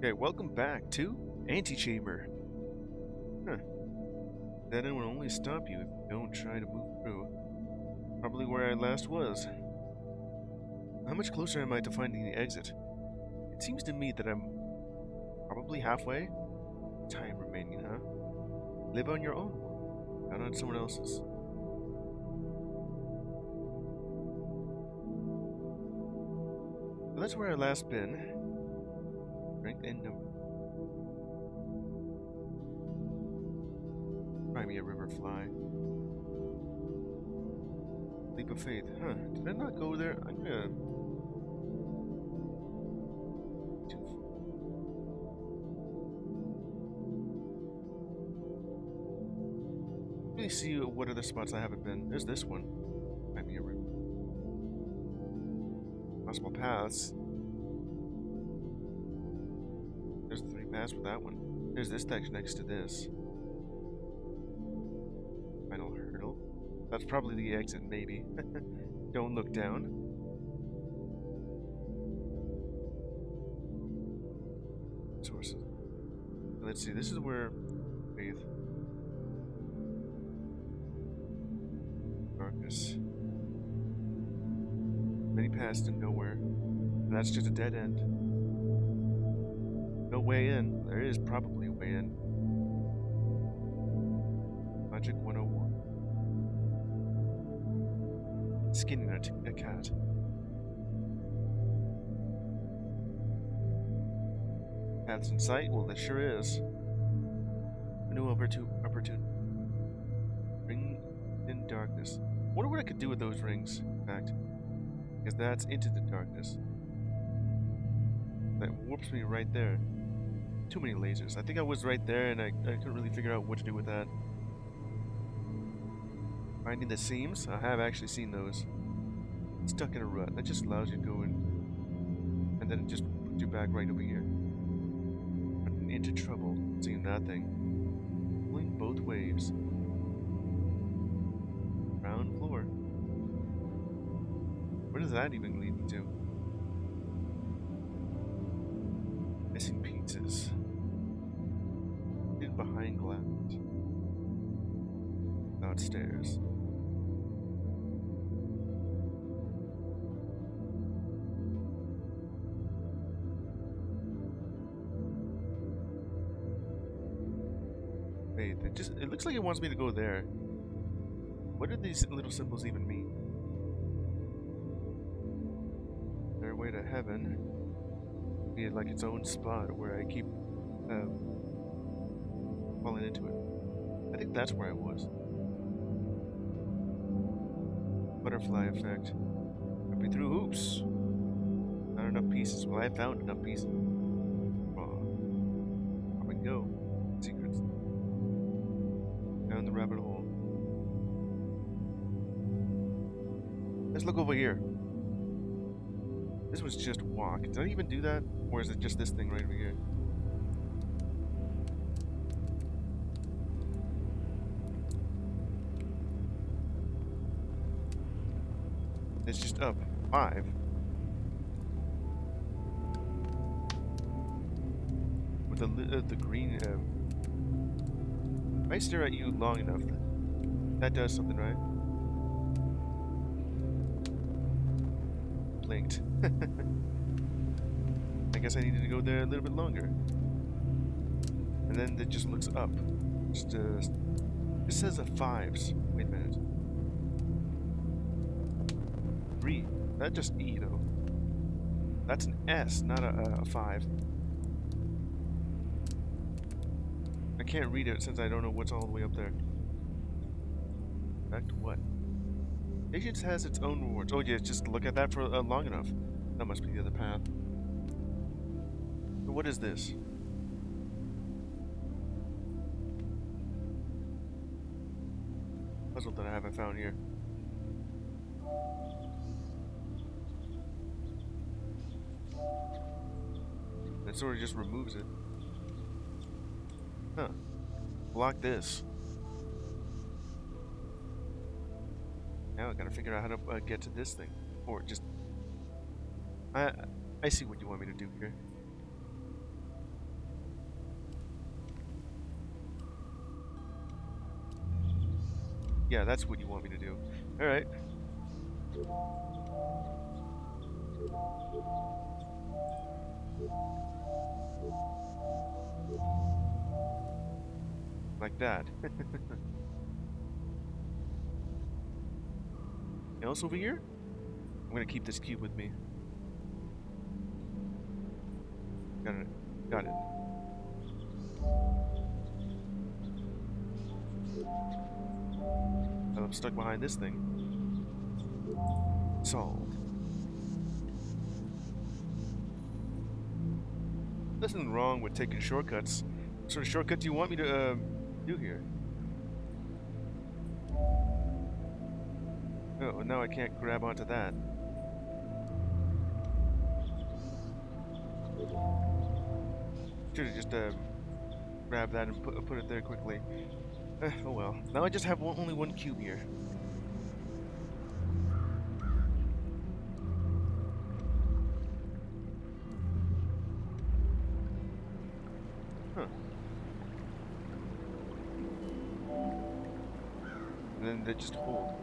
Okay, welcome back to Antichamber. Huh. That end will only stop you if you don't try to move through. Probably where I last was. How much closer am I to finding the exit? It seems to me that I'm probably halfway. Time remaining, huh? Live on your own, not on someone else's. So that's where I last been. Strength and number. Try me a river fly. Leap of faith. Huh. Did I not go there? I'm gonna... Really see what other spots I haven't been. There's this one. Might be a river. Possible paths. There's the 3 paths with that one. There's this section next to this. Final hurdle. That's probably the exit, maybe. Don't look down. Sources. Let's see, this is where faith. Darkness. Many paths to nowhere. And that's just a dead end. No way in. There is probably a way in. Logic 101. Skinning a cat. Paths in sight? Well, there sure is. A new opportunity. Ring in darkness. Wonder what I could do with those rings, in fact. Because that's into the darkness. That warps me right there. Too many lasers. I think I was right there and I couldn't really figure out what to do with that. Finding the seams? I have actually seen those. Stuck in a rut. That just allows you to go in. And then it just puts you back right over here. Running into trouble. Seeing that thing. Pulling both waves. Ground floor. Where does that even lead me to? Missing pieces. Hidden behind glass. Downstairs. Wait, it looks like it wants me to go there. What do these little symbols even mean? Their way to heaven. Be it like its own spot where I keep falling into it. I think that's where I was. Butterfly effect. Jumping through hoops. Not enough pieces. Well, I found enough pieces. Up we go. Secrets. Down the rabbit hole. Let's look over here. This was just walk. Did I even do that? Or is it just this thing right over here? It's just up 5. With the green. If I stare at you long enough, that does something, right? Blinked. I guess I needed to go there a little bit longer. And then it just looks up. Just it says a 5s. Wait a minute. 3. That's just E though. That's an S, not a 5. I can't read it since I don't know what's all the way up there. Back to what? Patience has its own rewards. Oh yeah, just look at that for long enough. That must be the other path. So what is this? Puzzle that I haven't found here. That sort of just removes it. Huh. Block this. Now I gotta figure out how to get to this thing. Or just... I see what you want me to do here. Yeah, that's what you want me to do. Alright. Like that. Else over here? I'm gonna keep this cube with me. Got it. Got it. I'm stuck behind this thing. Solved. Nothing wrong with taking shortcuts. What sort of shortcut do you want me to do here? Oh, now I can't grab onto that. Should have just grabbed that and put it there quickly. Oh well. Now I just have only one cube here. Huh. And then they just hold.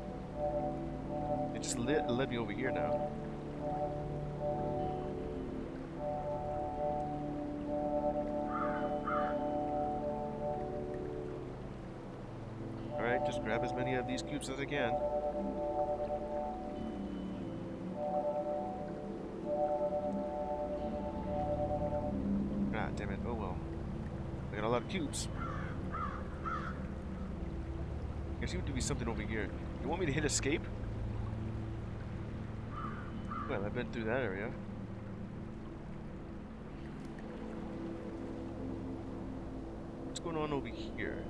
They just led me over here now. Alright, just grab as many of these cubes as I can. Ah, damn it. Oh well. I got a lot of cubes. There seems to be something over here. You want me to hit escape? Well, I've been through that area. What's going on over here?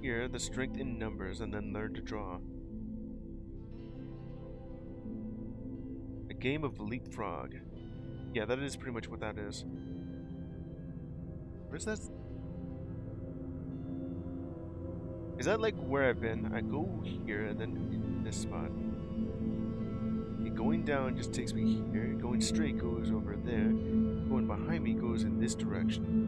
Here, the strength in numbers, and then learn to draw. A game of leapfrog. Yeah, that is pretty much what that is. Where's that? Is that like where I've been? I go here and then in this spot. And going down just takes me here. Going straight goes over there. Going behind me goes in this direction.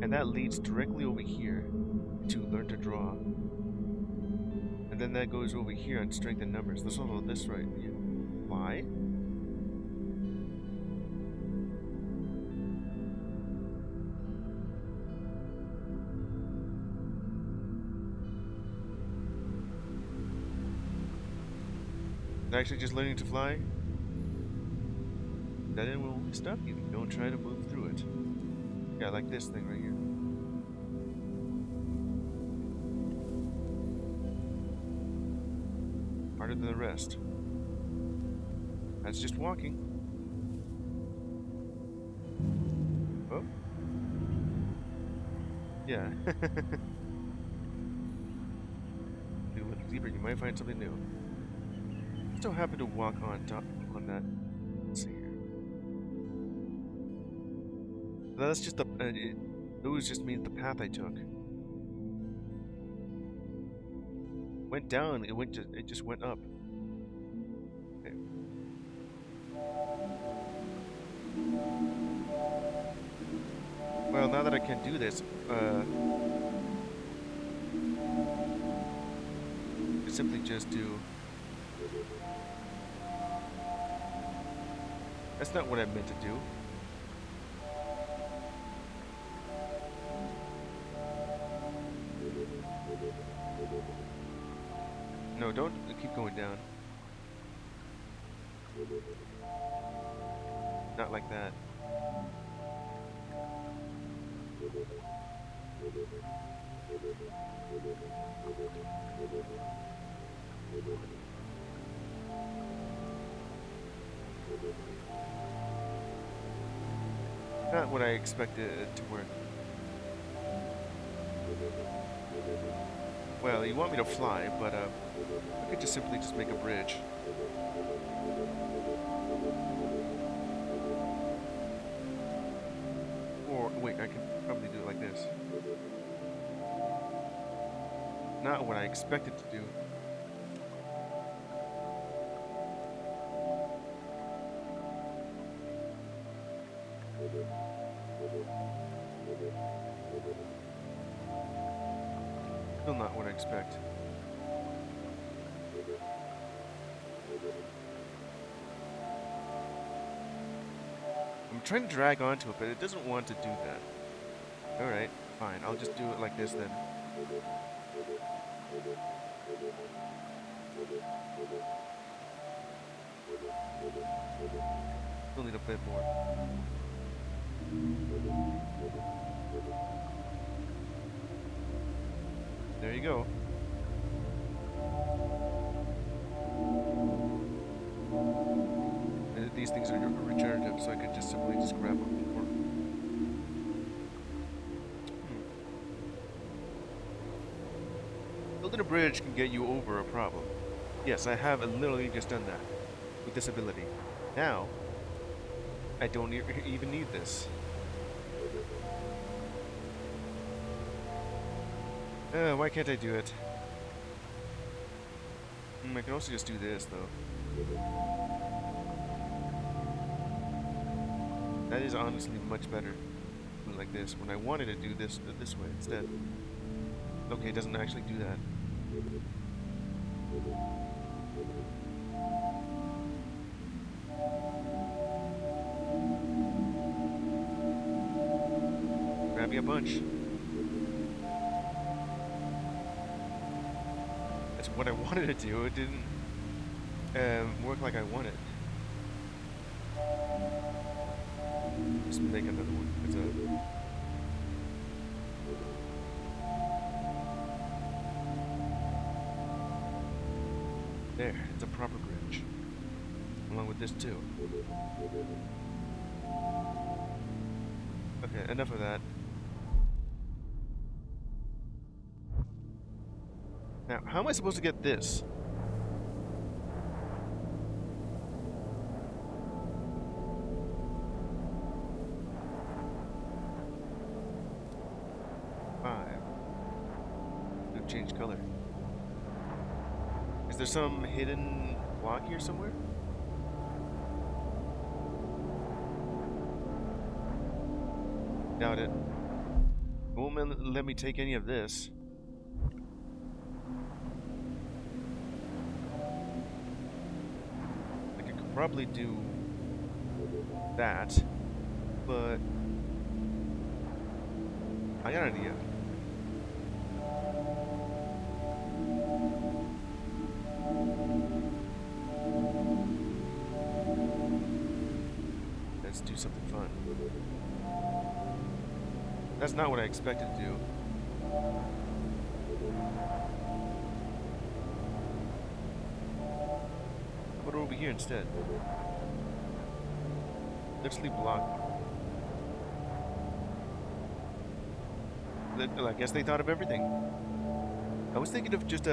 And that leads directly over here to learn to draw. And then that goes over here on strength and numbers. There's also this right here. Why? Actually just learning to fly? That will only stop you. Don't try to move through it. Yeah, like this thing right here. Harder than the rest. That's just walking. Oh? Yeah. Do a little deeper, you might find something new. Still happen to walk on top on that. Let's see here. That's just the. Those just means the path I took. Went down. It just went up. Okay. Well, now that I can do this, I simply just do. That's not what I meant to do. No, don't keep going down. Not like that. Not what I expected it to work. Well, you want me to fly, but I could just simply just make a bridge. Or wait, I can probably do it like this. Not what I expected to do. Still not what I expect. I'm trying to drag onto it, but it doesn't want to do that. Alright, fine. I'll just do it like this then. Still need a bit more. There you go. These things are regenerative, so I could just simply just grab them before. Building a bridge can get you over a problem. Yes, I have literally just done that with this ability. Now, I don't even need this. Why can't I do it? I can also just do this, though. That is honestly much better. Like this. When I wanted to do this way instead. Okay, it doesn't actually do that. Grab me a bunch. That's what I wanted to do. It didn't work like I wanted. Let's make another one. It's there, it's a proper bridge. Along with this too. Okay, enough of that. Now, how am I supposed to get this? Change color. Is there some hidden block here somewhere? Doubt it. It won't let me take any of this. Like I could probably do that, but I got an idea. Let's do something fun. That's not what I expected to do. How about over here instead? Literally block. I guess they thought of everything. I was thinking of just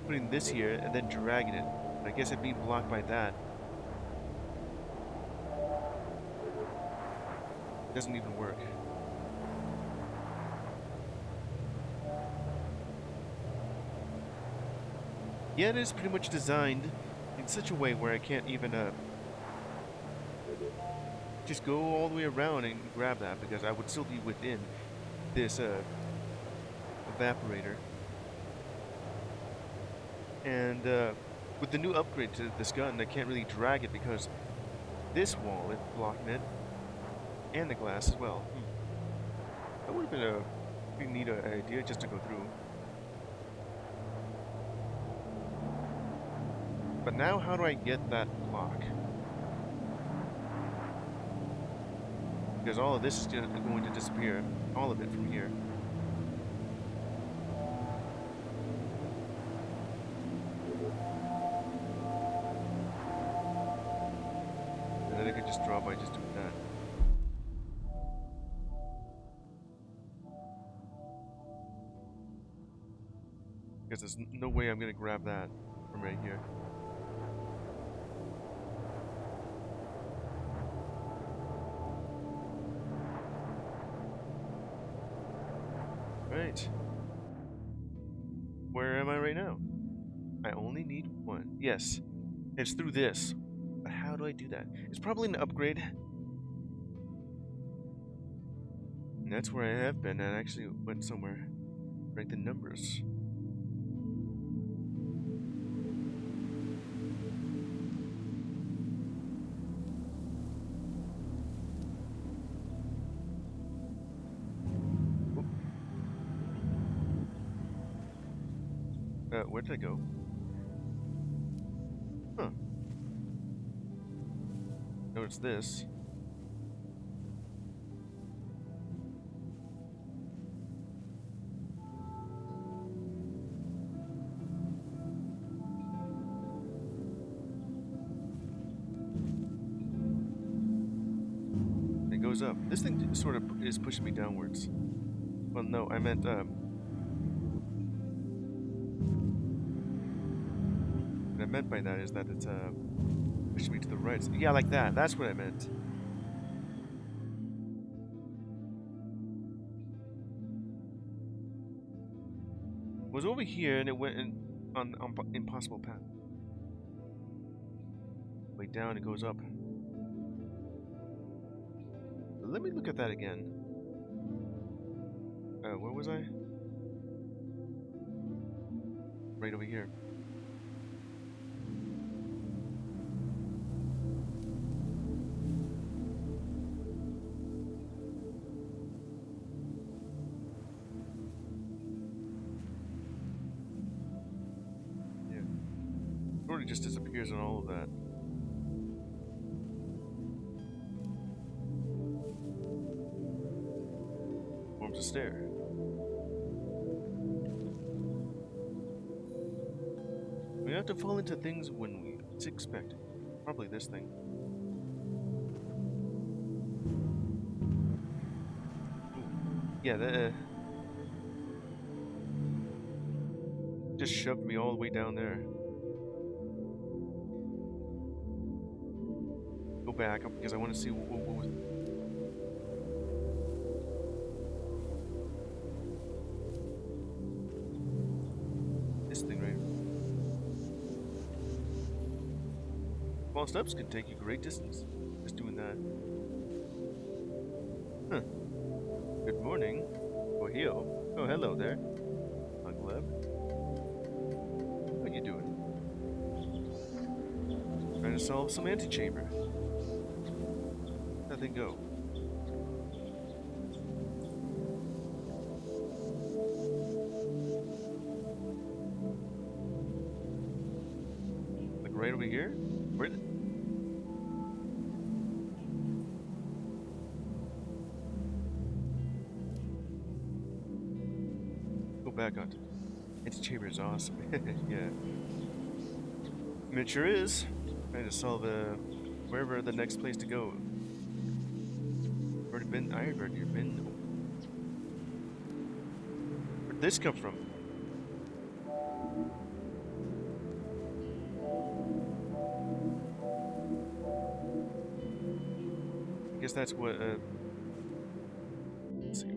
putting this here and then dragging it. But I guess it being blocked by that. It doesn't even work. Yeah, it is pretty much designed in such a way where I can't even just go all the way around and grab that, because I would still be within this evaporator. And with the new upgrade to this gun, I can't really drag it because this wall is blocking it, and the glass as well. That would have been a pretty neat idea just to go through. But now, how do I get that block? Because all of this is going to disappear. All of it from here. And then I could just draw by just doing that. Because there's no way I'm going to grab that from right here. Right. Where am I right now? I only need one. Yes. It's through this. But how do I do that? It's probably an upgrade. And that's where I have been. I actually went somewhere. Strength in numbers. Where did I go? Huh. No, it's this. It goes up. This thing sort of is pushing me downwards. Well, no, I meant, what I meant by that is that it's, pushing me to the right. Yeah, like that. That's what I meant. It was over here and it went on impossible path. Way down, it goes up. Let me look at that again. Where was I? Right over here. Yeah. It already just disappears on all of that. Forms a stair. We have to fall into things when we least expect it. Probably this thing. Ooh. Yeah, that just shoved me all the way down there. Go back because I want to see what was. This thing right. Small steps can take you great distance. Just doing that. Huh. Good morning. Oh, Hio. Oh, hello there. Gleb. How you doing? Trying to solve some Antichamber. Nothing go. Like right over here? Where did... Go back onto... Antichamber is awesome. Yeah. I mean, it sure is. Trying to solve wherever the next place to go. Already been Ironburn, you've been. Where'd this come from? I guess that's what let's see.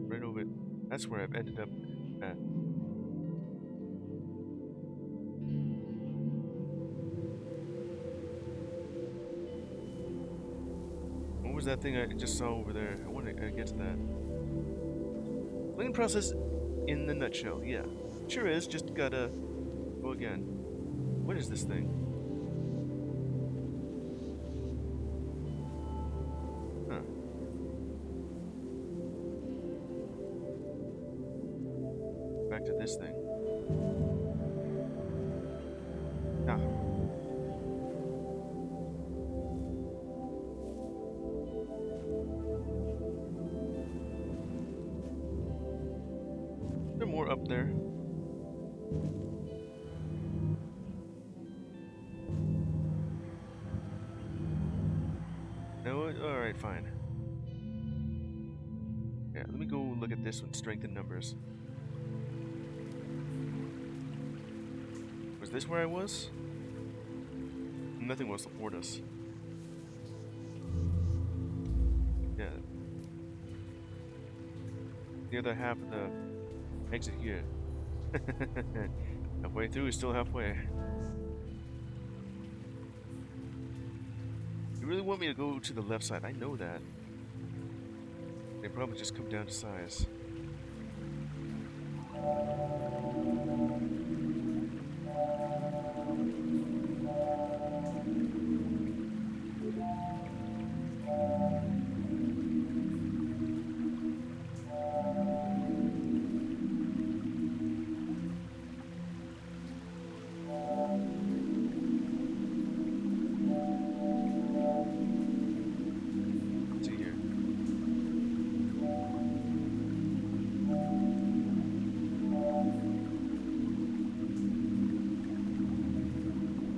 Right over it. That's where I've ended up at. What was that thing I just saw over there? I want to get to that. Cleaning process in the nutshell, yeah. Sure is, just gotta go again. What is this thing? Huh. Back to this thing. Ah. There are more up there. No, alright, fine. Yeah, let me go look at this one, strength in numbers. Was this where I was? Nothing will support us. Yeah. The other half of the exit here. Halfway through is still halfway. You really want me to go to the left side? I know that. They probably just come down to size. Let's see here.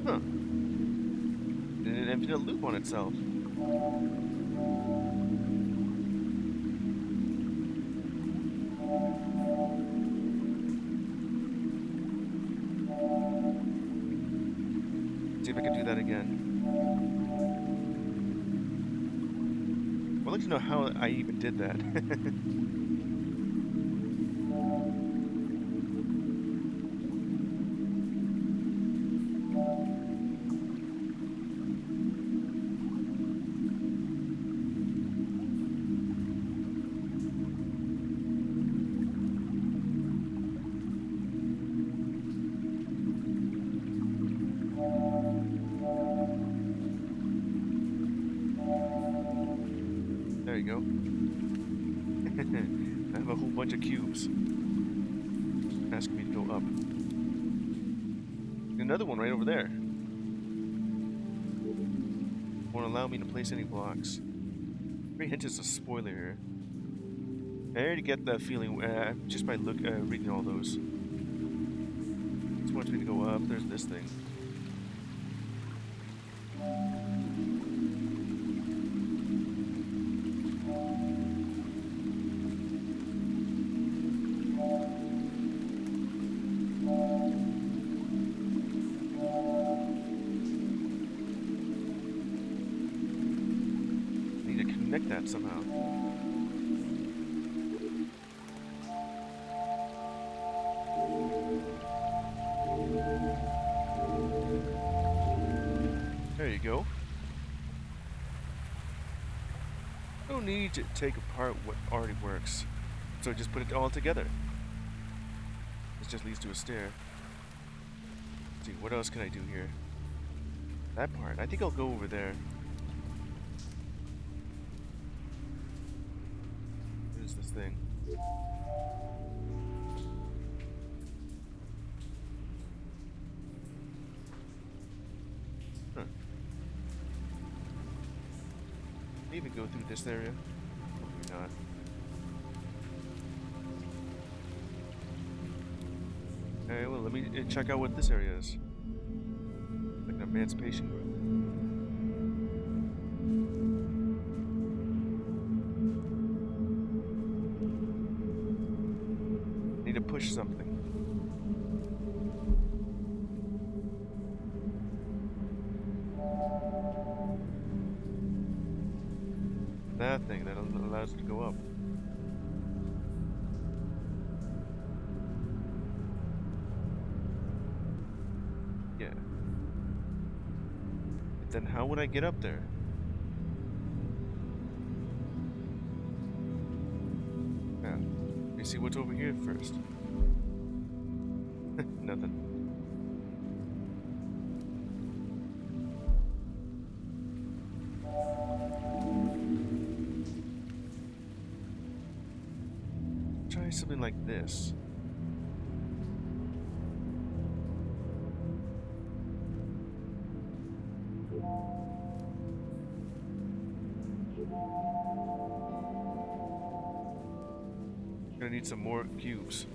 Huh. An infinite loop on itself. See if I can do that again. I'd like to know how I even did that. There you go. I have a whole bunch of cubes. Asking me to go up. Another one right over there. Won't allow me to place any blocks. Very hint is a spoiler here. I already get that feeling just by reading all those. This wants me to go up. There's this thing. Connect that somehow. There you go. No need to take apart what already works. So just put it all together. This just leads to a stair. Let's see, what else can I do here? That part. I think I'll go over there. This thing. Huh. Maybe go through this area. Probably not. Okay, well, let me check out what this area is. Like an emancipation group. To push something. That thing that allows it to go up. Yeah. But then how would I get up there? Yeah. Let me see what's over here first. Nothing. Try something like this. Gonna need some more cubes.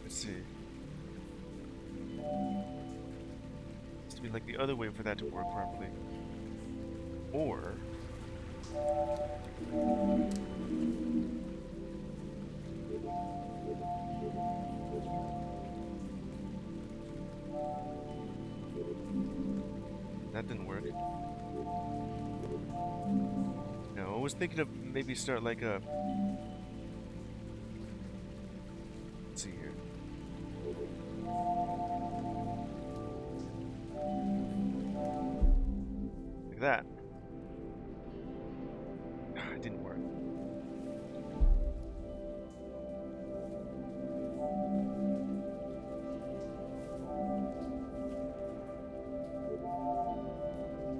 Let's see. It's to be like the other way for that to work properly. Or that didn't work. No. was thinking of maybe start like a... Let's see here. Like that. It didn't work.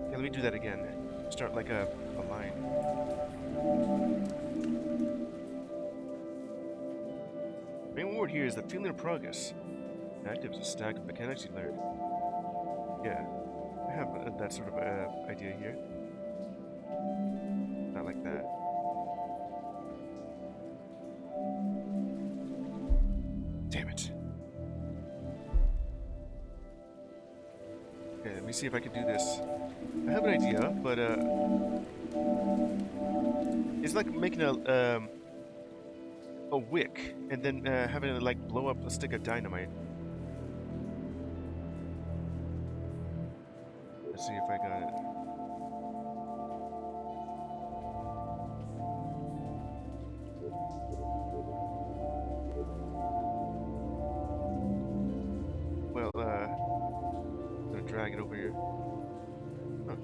Yeah, let me do that again. Start like a line. Main word here is the feeling of progress. Active is a stack of mechanics you learned. Yeah, I have that sort of idea here. Not like that. Damn it. Okay, let me see if I can do this. I have an idea, but it's like making a wick and then having it like blow up a stick of dynamite. Let's see if I got it. Well, I'm gonna drag it over here. Huh.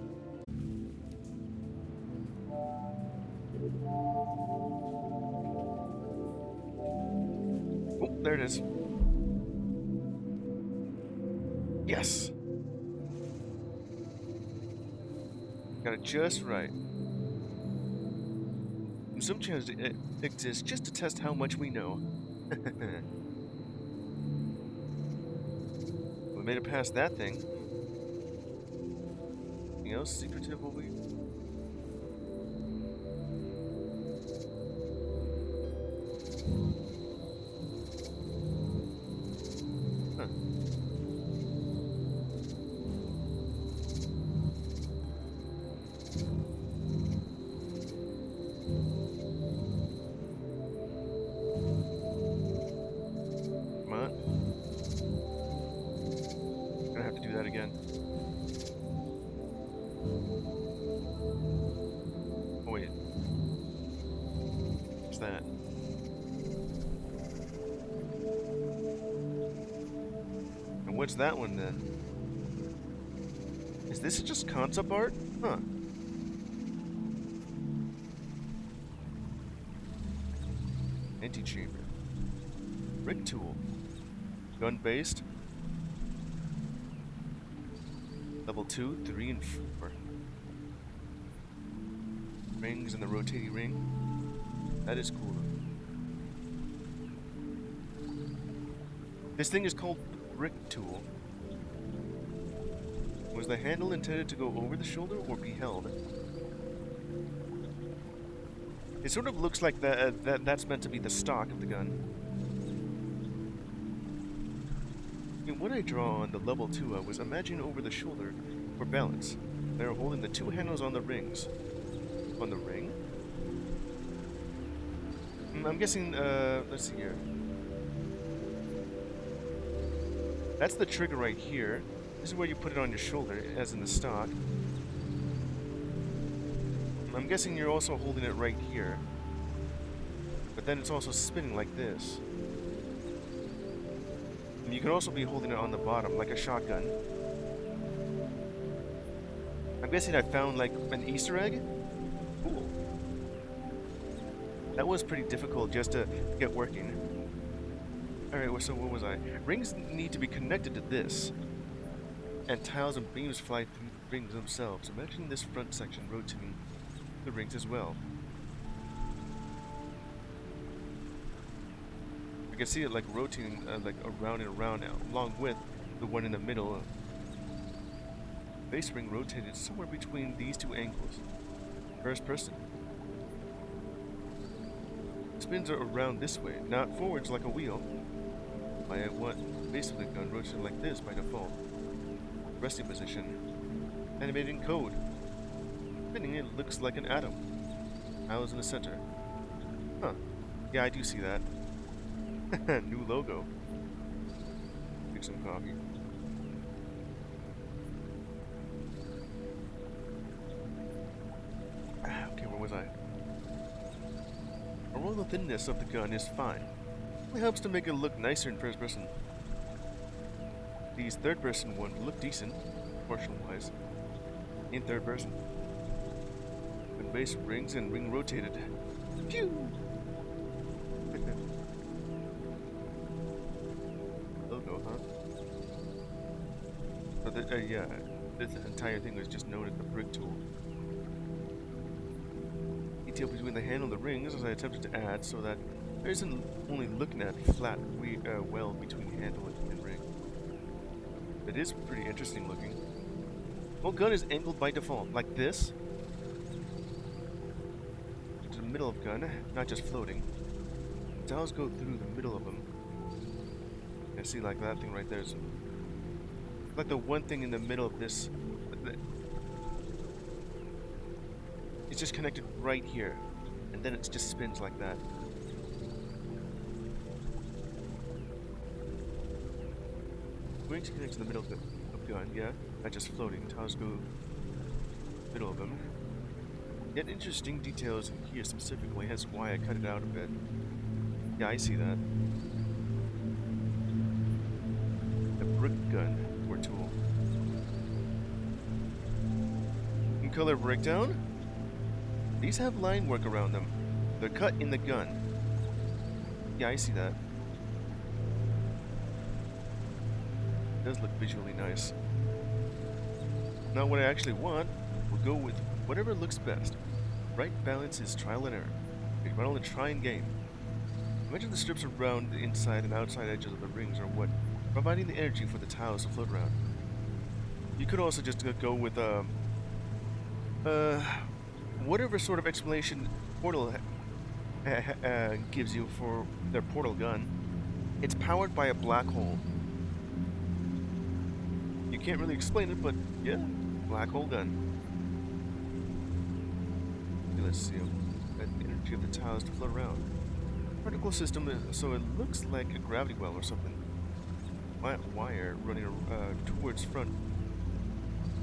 Oh, there it is. Yes! Got it just right. Some chance it exists just to test how much we know. We made it past that thing. Anything else secretive over here? Huh. Come on. Gonna have to do that again. Oh wait. What's that? And what's that one then? Is this just concept art? Huh. Antichamber. Rig tool. Gun based. Level 2, 3, and 4. Rings and the rotating ring. That is cool. This thing is called brick tool. Was the handle intended to go over the shoulder or be held? It sort of looks like that's meant to be the stock of the gun. In what I draw on the level 2, I was imagining over the shoulder for balance. They are holding the two handles on the rings. On the ring? I'm guessing, let's see here. That's the trigger right here. This is where you put it on your shoulder, as in the stock. I'm guessing you're also holding it right here. But then it's also spinning like this. And you could also be holding it on the bottom, like a shotgun. I'm guessing I found, like, an Easter egg? Cool. That was pretty difficult just to get working. Alright, so what was I? Rings need to be connected to this. And tiles and beams fly through the rings themselves. Imagine this front section rotating the rings as well. I can see it like rotating like around and around now, along with the one in the middle. Base ring rotated somewhere between these two angles. First person. Spins are around this way, not forwards like a wheel. I want base of the gun rotated like this by default. Resting position. Animating code. Spinning it looks like an atom. Tiles in the center. Huh. Yeah, I do see that. New logo. Make some coffee. Okay, where was I? the thinness of the gun is fine. It helps to make it look nicer in first person. These third person ones look decent, proportional wise, in third person. When base rings and ring rotated. Phew! Logo, huh? So yeah, this entire thing was just known as the brick tool. Detail between the handle and the rings as I attempted to add so that there isn't only looking at flat well between handle and ring. It is pretty interesting looking. Well, gun is angled by default, like this. To the middle of gun, not just floating. Dials go through the middle of them. I see like that thing right there. It's like the one thing in the middle of this. It's just connected right here, and then it just spins like that. Going to connect to the middle of gun, yeah, not just floating. Tiles go middle of them. Yet interesting details in here specifically, hence why I cut it out a bit. Yeah, I see that. The brick gun or tool. In color breakdown. These have line work around them. They're cut in the gun. Yeah, I see that. It does look visually nice. Now what I actually want, we'll go with whatever looks best. Right balance is trial and error. It's not only try and game. Imagine the strips around the inside and outside edges of the rings are what providing the energy for the tiles to float around. You could also just go with whatever sort of explanation Portal gives you for their portal gun. It's powered by a black hole. You can't really explain it, but yeah, black hole gun. Let's see, the energy of the tiles to float around. Particle system, so it looks like a gravity well or something. Wire running towards front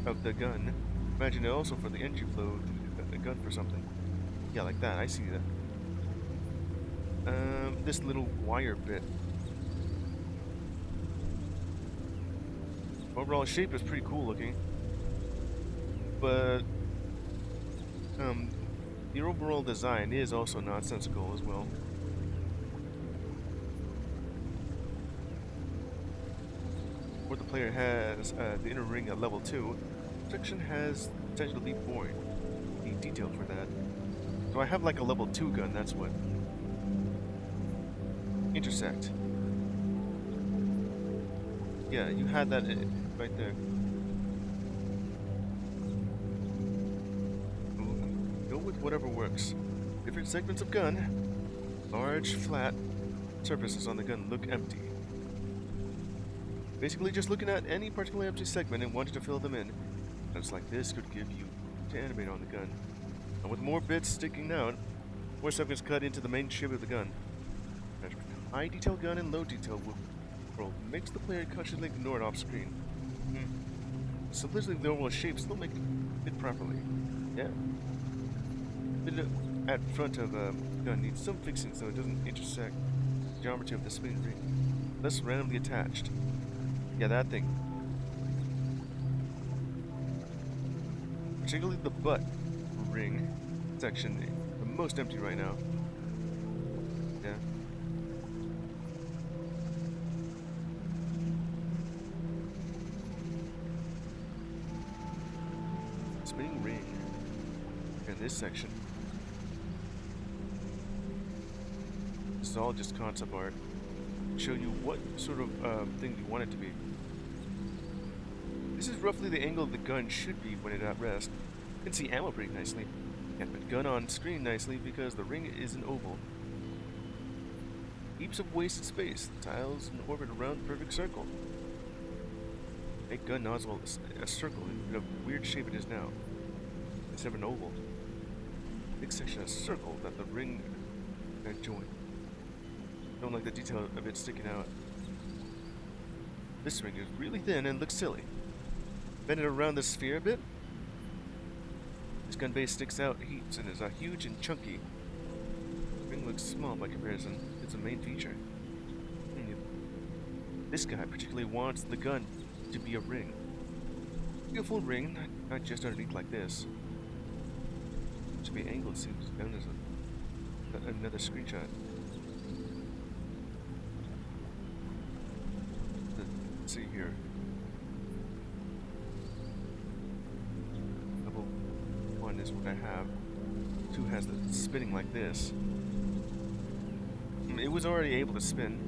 of the gun. Imagine it also for the energy flow to the gun for something. Yeah, like that. I see that. This little wire bit. Overall shape is pretty cool looking, but the overall design is also nonsensical as well. Where the player has the inner ring at level 2, section has potential to be boring. Need detail for that. So I have like a level 2 gun, that's what. Intersect. Yeah, you had that right there. Go with whatever works. Different segments of gun. Large, flat surfaces on the gun look empty. Basically just looking at any particularly empty segment and wanting to fill them in. Notes like this could give you to animate on the gun. And with more bits sticking out, more segments cut into the main shape of the gun. High detail gun and low detail world makes the player consciously ignore it off screen. Simplicity of the overall shape still make it fit properly. Yeah. Bit at front of a gun needs some fixing so it doesn't intersect the geometry of the spinning ring. Less randomly attached. Yeah, that thing. Particularly the butt ring section, the most empty right now. Yeah. Spinning ring in this section. This is all just concept art. Show you what sort of thing you want it to be. This is roughly the angle the gun should be when it's at rest. You can see ammo pretty nicely. Can't put gun on screen nicely because the ring is an oval. Heaps of wasted space. Tiles in orbit around the perfect circle. Make gun nozzle a circle in the weird shape it is now. Instead of an oval. Big section of circle that the ring join. Don't like the detail of it sticking out. This ring is really thin and looks silly. Bend it around the sphere a bit. This gun base sticks out heaps and is huge and chunky. The ring looks small by comparison. It's a main feature. This guy particularly wants the gun to be a ring. Be a full ring, not just underneath like this. To be angled seems down as another screenshot. Let's see here. Level 1 is what I have. 2 has the spinning like this. It was already able to spin.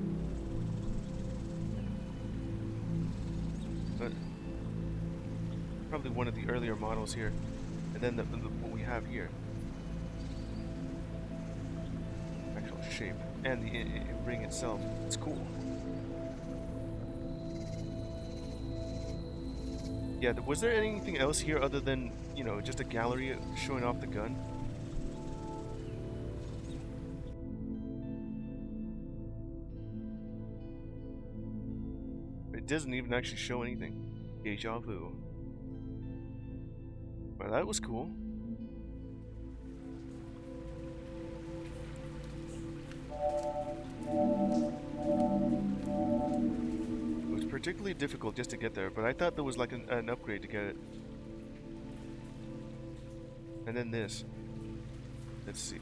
But probably one of the earlier models here. And then what we have here. Actual shape. And the ring itself. It's cool. Yeah, was there anything else here other than, you know, just a gallery showing off the gun? It doesn't even actually show anything. Deja vu. Well, that was cool. It was particularly difficult just to get there, but I thought there was like an upgrade to get it. And then this. Let's see.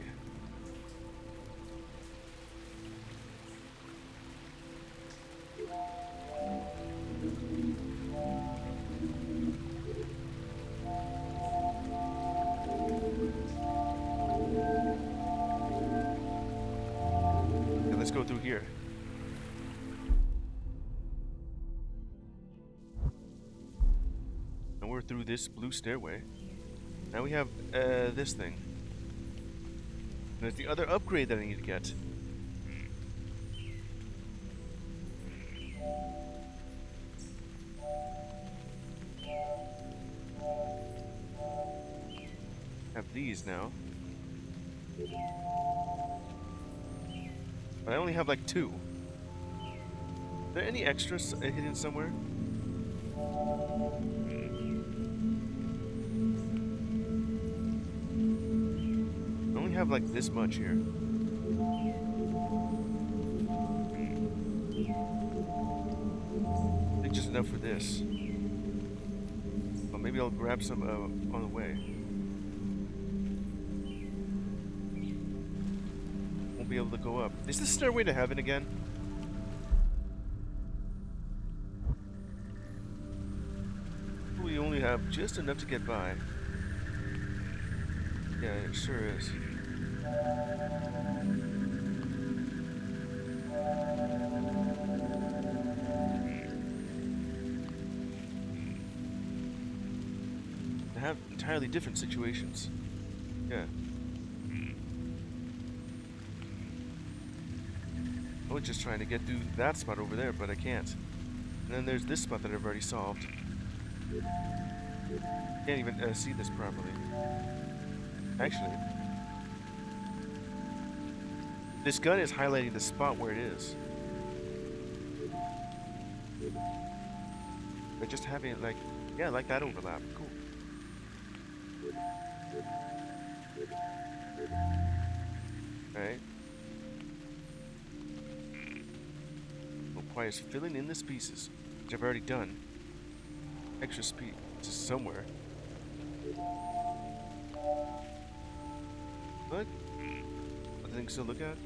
Let's go through here. And we're through this blue stairway. Now we have this thing. There's the other upgrade that I need to get. Have these now. But I only have like 2. Are there any extras hidden somewhere? I only have like this much here. I think just enough for this. Well, maybe I'll grab some on the way. Be able to go up. Is this stairway to heaven again? We only have just enough to get by. Yeah, it sure is. They have entirely different situations. Yeah. I was just trying to get through that spot over there, but I can't. And then there's this spot that I've already solved. Can't even see this properly. Actually, this gun is highlighting the spot where it is. But just having it like, yeah, like that overlap. Cool. Alright. Requires filling in the pieces, which I've already done. Extra speed just somewhere. What? Other things to look at?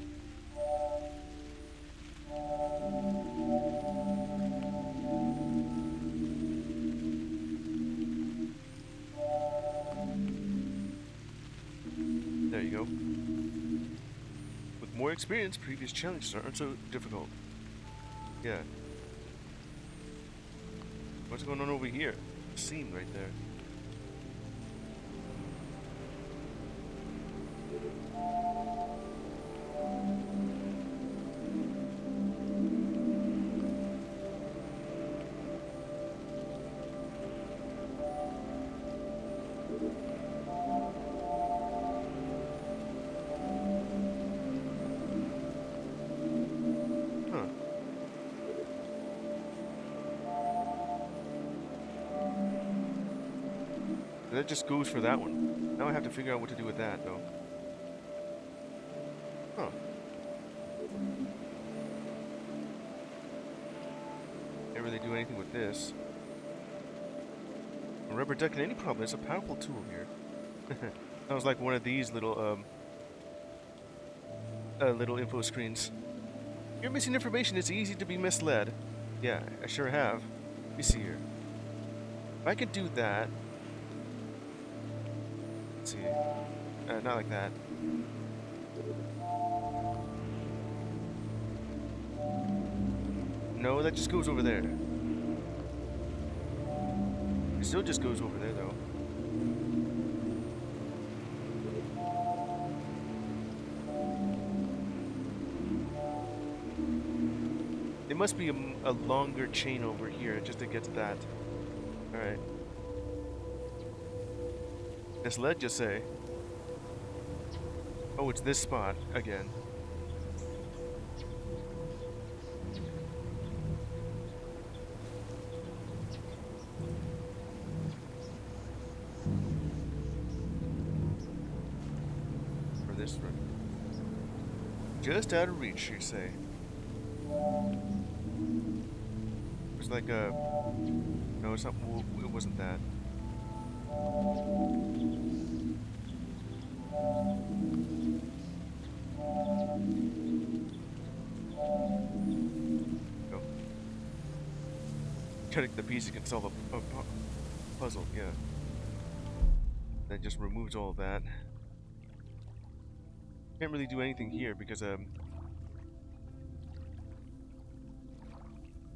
There you go. With more experience, previous challenges aren't so difficult. Yeah. What's going on over here? Scene right there. That just goes for that one. Now I have to figure out what to do with that, though. Huh. Can't really do anything with this. A rubber duck in any problem is a powerful tool here. Sounds like one of these little little info screens. You're missing information. It's easy to be misled. Yeah, I sure have. Let me see here. If I could do that. Let's see. Not like that. No, that just goes over there. It still just goes over there, though. There must be a longer chain over here just to get to that. Alright. This ledge, you say? Oh, it's this spot again. Or this one. Just out of reach, you say? It's like a... No, it's not... It wasn't that. Go. Cutting the piece, you can solve a puzzle, yeah. That just removes all of that. Can't really do anything here because, I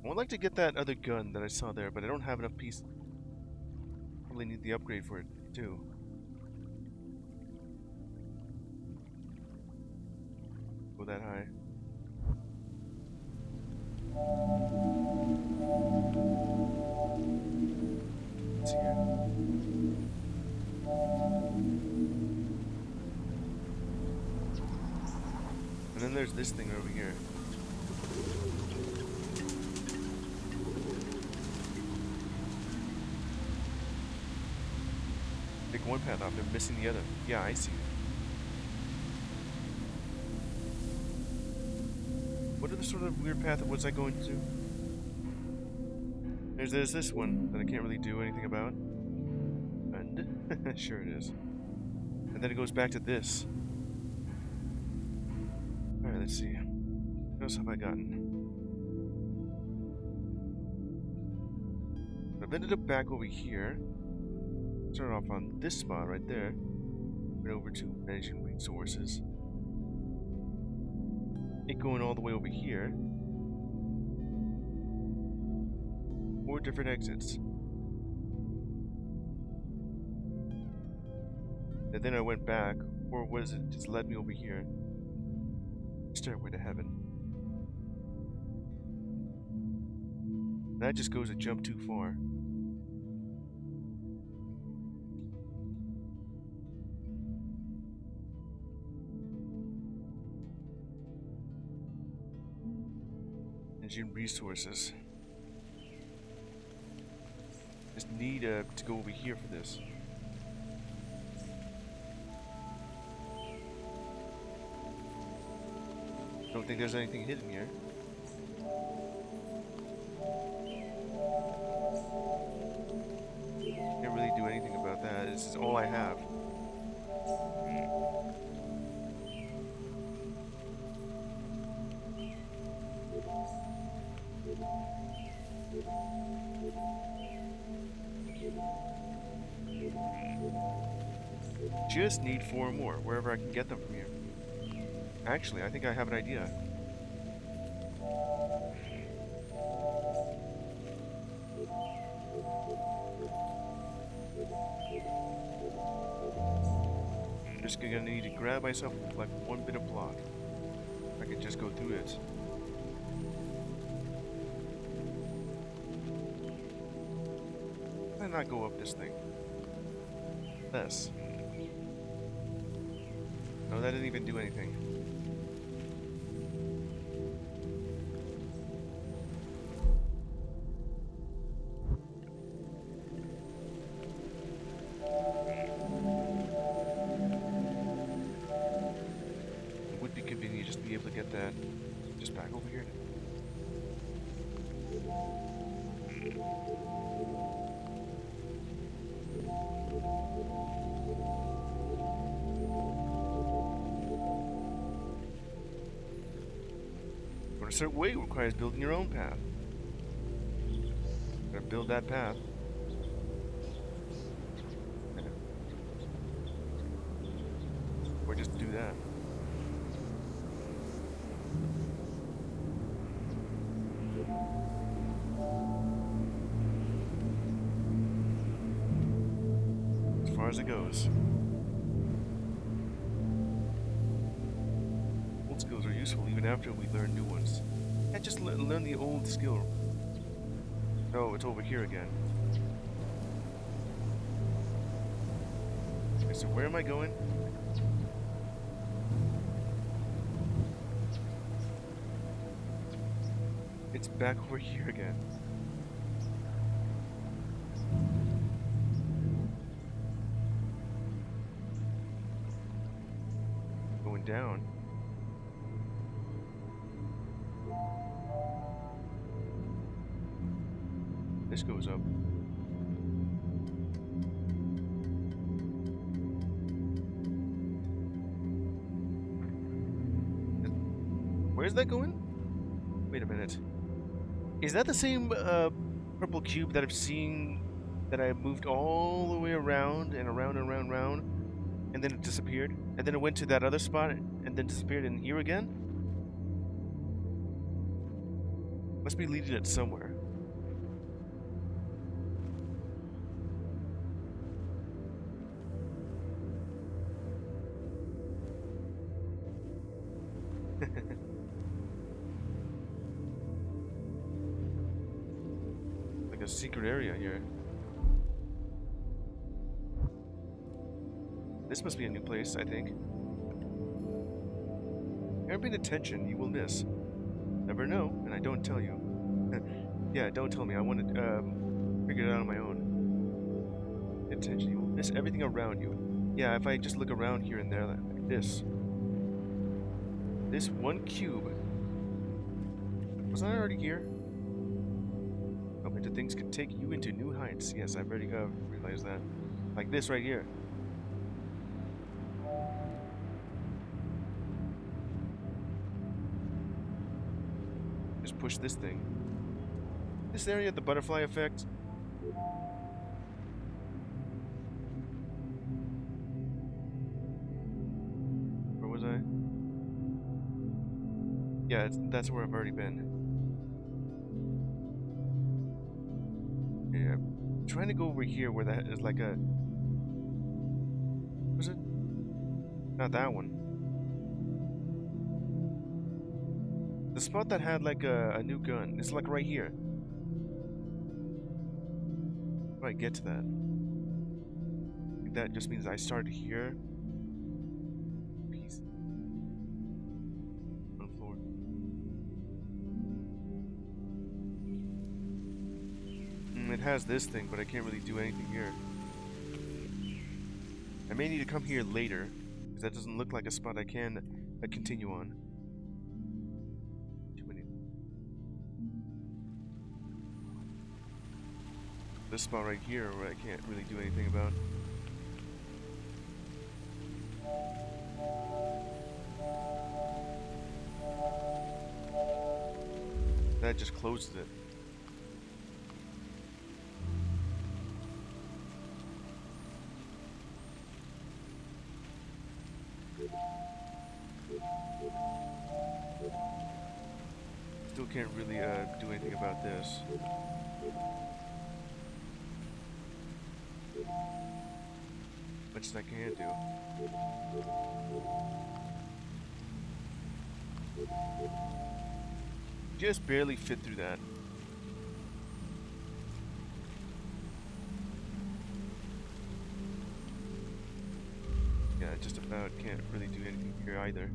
would like to get that other gun that I saw there, but I don't have enough pieces. Probably need the upgrade for it, too. Go that high. Let's see here. And then there's this thing over here. Take one path off, they're missing the other. Yeah, I see. What other sort of weird path was I going to? There's this one that I can't really do anything about. And sure it is. And then it goes back to this. Alright, let's see. What else have I gotten? I've ended up back over here. Start off on this spot right there. Right over to managing resources. It going all the way over here. 4 different exits. And then I went back, or was it just led me over here? Stairway to heaven. That just goes a jump too far. Engine resources. Just need to go over here for this. Don't think there's anything hidden here. Can't really do anything about that. This is all I have. Just need 4 more, wherever I can get them from here. Actually, I think I have an idea. I'm just gonna need to grab myself like one bit of block. I can just go through it. Why not go up this thing? This. No, that didn't even do anything. It would be convenient just to be be able to get that just back over here. Going a certain way requires building your own path. Gotta build that path. Or just do that. As far as it goes. Old skills are useful even after we learn new ones. Yeah, just learn the old skill. Oh, it's over here again. Okay, so where am I going? It's back over here again. Going down. This goes up. Where's that going? Wait a minute. Is that the same purple cube that I've seen that I moved all the way around and around and around and around, and then it disappeared? And then it went to that other spot and then disappeared in here again? Must be leading it somewhere. Like a secret area here. This must be a new place, I think. Haven't paid attention, you will miss. Never know, and I don't tell you. Yeah, don't tell me. I want to figure it out on my own. Pay attention, you will miss everything around you. Yeah, if I just look around here and there like this. This one cube. Wasn't I already here? Oh, but the things can take you into new heights. Yes, I've already realized that. Like this right here. Just push this thing. This area, the butterfly effect. Where was I? Yeah, that's where I've already been. Yeah, I'm trying to go over here where that is like a... Was it? Not that one. The spot that had like a new gun. It's like right here. How do I get to that? I think that just means I started here. Peace. On the floor. It has this thing, but I can't really do anything here. I may need to come here later, because that doesn't look like a spot I can continue on. This spot right here where I can't really do anything about. That just closes it. Still can't really do anything about this. Much as I can do. Just barely fit through that. Yeah, just about can't really do anything here either.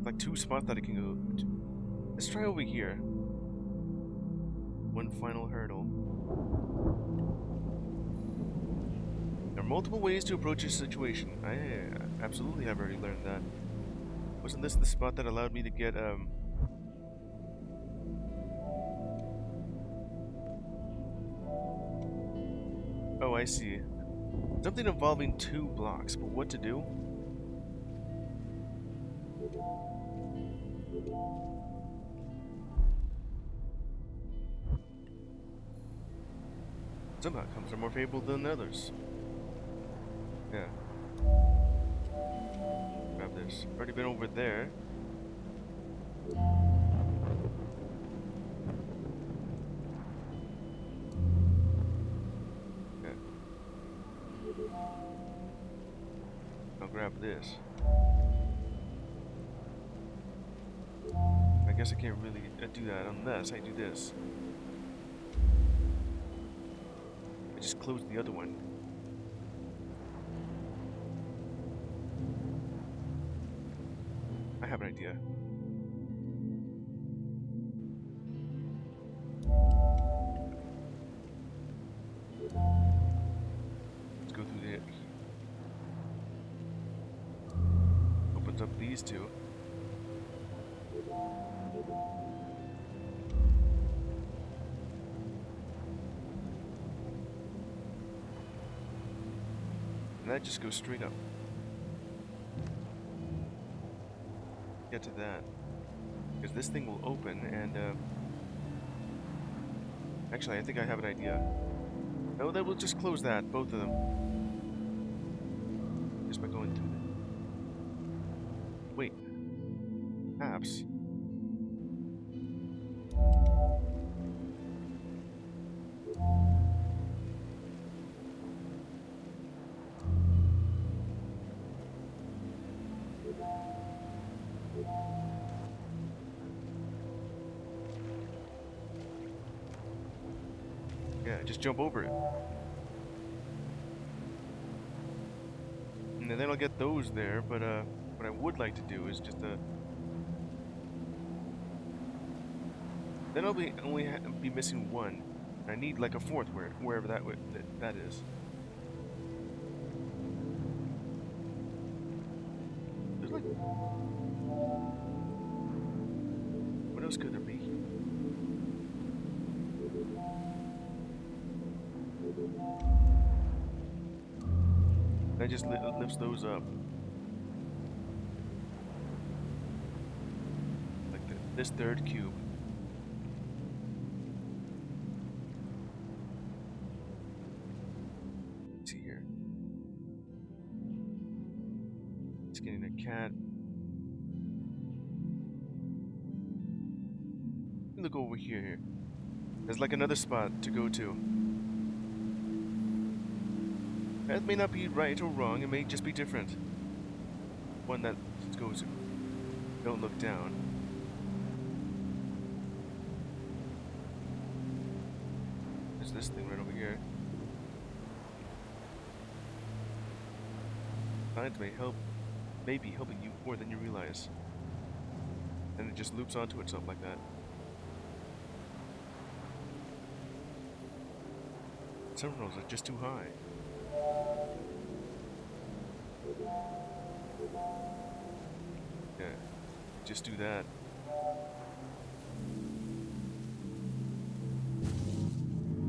Like two spots that I can go to. Let's try over here. One final hurdle. There are multiple ways to approach a situation. I absolutely have already learned that. Wasn't this the spot that allowed me to get, Oh, I see. Something involving 2 blocks, but what to do? Some outcomes are more favorable than others. Yeah. Grab this. Already been over there. Yeah. I'll grab this. I guess I can't really do that unless I do this. I just closed the other one. I have an idea. Let's go through the... Opens up these 2. And that just goes straight up. Get to that. Because this thing will open and, actually, I think I have an idea. No, that will just close that, both of them. Just by going through them. Wait. Perhaps. Yeah, just jump over it. And then I'll get those there, but what I would like to do is just then I'll be only be missing 1. I need like a 4th wherever that is. There's like, what else could there be? That just lifts those up. Like this 3rd cube. Let's see here. It's getting a cat. Look over here. There's like another spot to go to. That may not be right or wrong, it may just be different. One that goes, don't look down. There's this thing right over here. Science may be helping you more than you realize. And it just loops onto itself like that. Some roads are just too high. Yeah, just do that.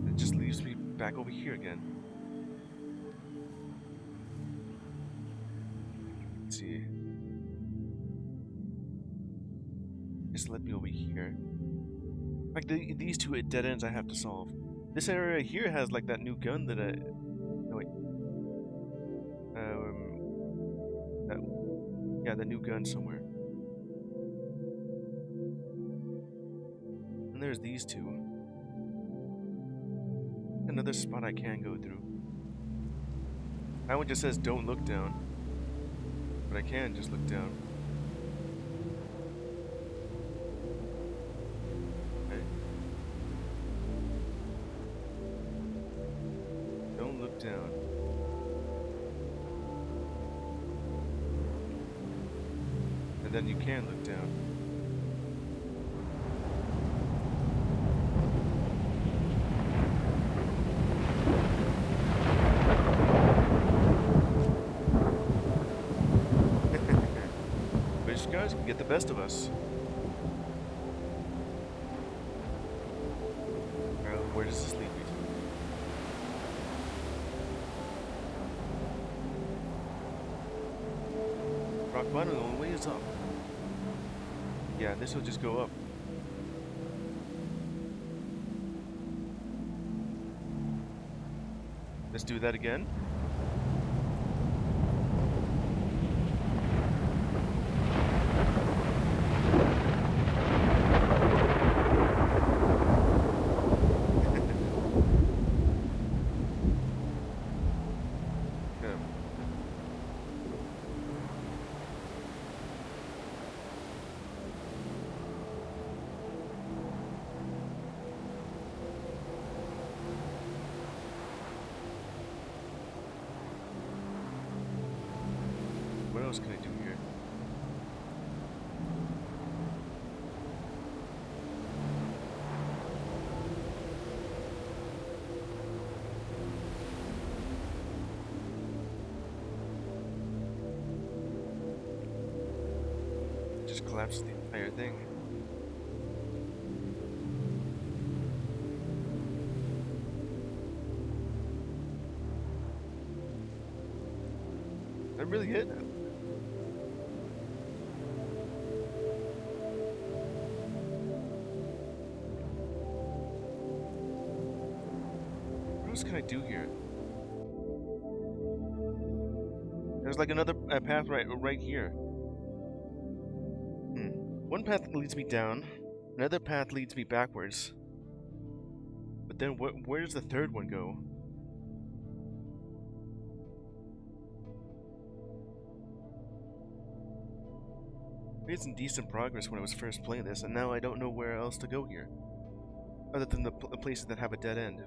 It just leaves me back over here again. Let's see. Just let me over here. Like these 2 dead ends I have to solve. This area here has like that new gun that no wait. Yeah, the new gun somewhere. And there's these 2. Another spot I can go through. That one just says don't look down. But I can just look down. Okay. Don't look down. And then you can look down. Fish guys can get the best of us. Where does this lead me to? Rock bottom, the only way is up. Yeah, this will just go up. Let's do that again. What else can I do here? Just collapse the entire thing. Is that really it? What else can I do here? There's like another path right here. One path leads me down, another path leads me backwards. But then where does the third one go? I made some decent progress when I was first playing this, and now I don't know where else to go here. Other than the places that have a dead end.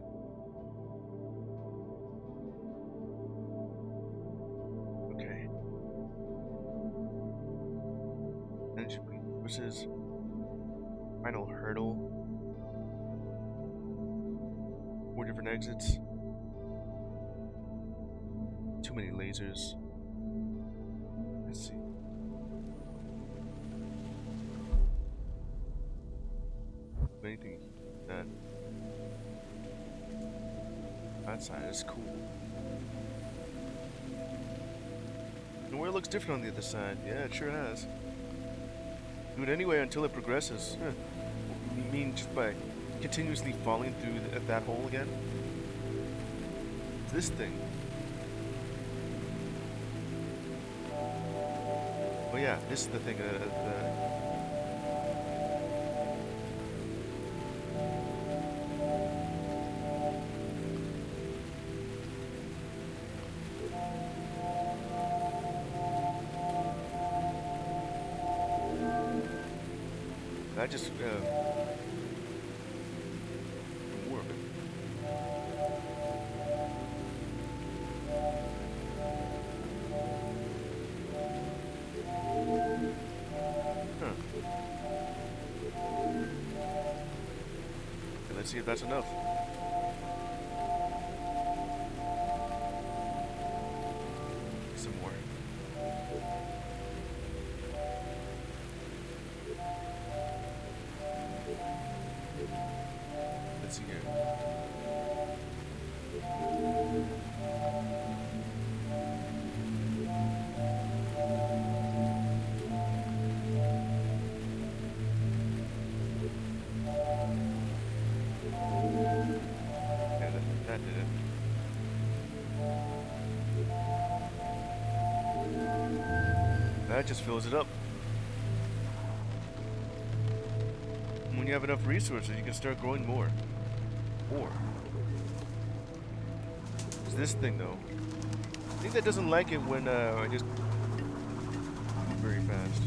Okay. Energy resources. Final hurdle. 4 different exits. Too many lasers. Let's see. Anything that side is cool. Nowhere looks different on the other side. Yeah, it sure has. Do it anyway until it progresses. Huh. You mean just by continuously falling through that hole again? It's this thing. Oh yeah, this is the thing. I just more of it. Huh. Okay, let's see if that's enough. Some more. Let's see here. Yeah, that did it. That just fills it up. When you have enough resources, you can start growing more. It's this thing, though. I think that doesn't like it when I just move very fast.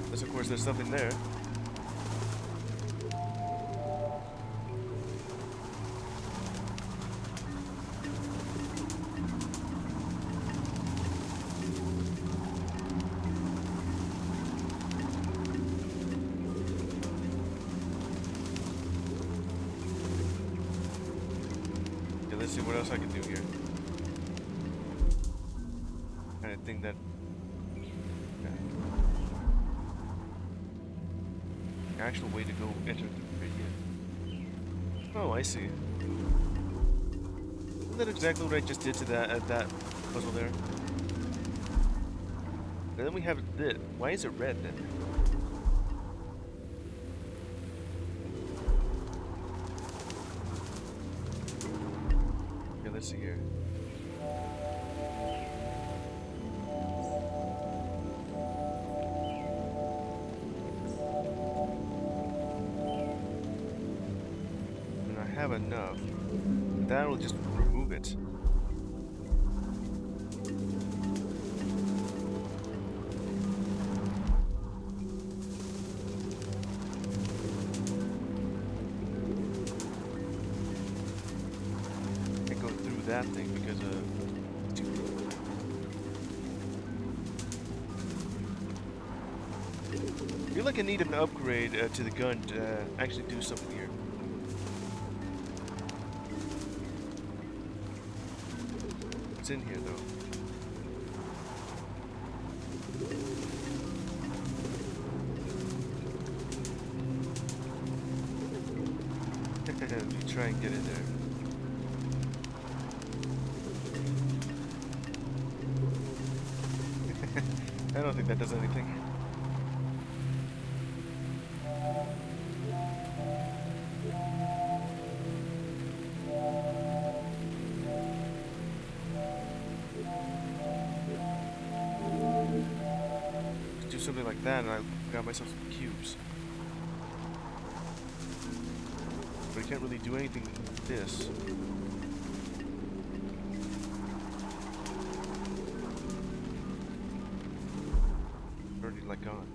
Unless, of course, there's something there. Let's see what else I can do here. Kind of thing that actual way to go enter the gradient. Oh, I see. Isn't that exactly what I just did to that puzzle there? And then we have this. Why is it red then? Okay, let's see here. And I have enough. That'll just remove it. Can't go through that thing because I feel like I need an upgrade to the gun to actually do something here. What's in here though? Let me try and get in there. I don't think that does anything. Do something like that and I got myself some cubes. But I can't really do anything with this. Already like gone.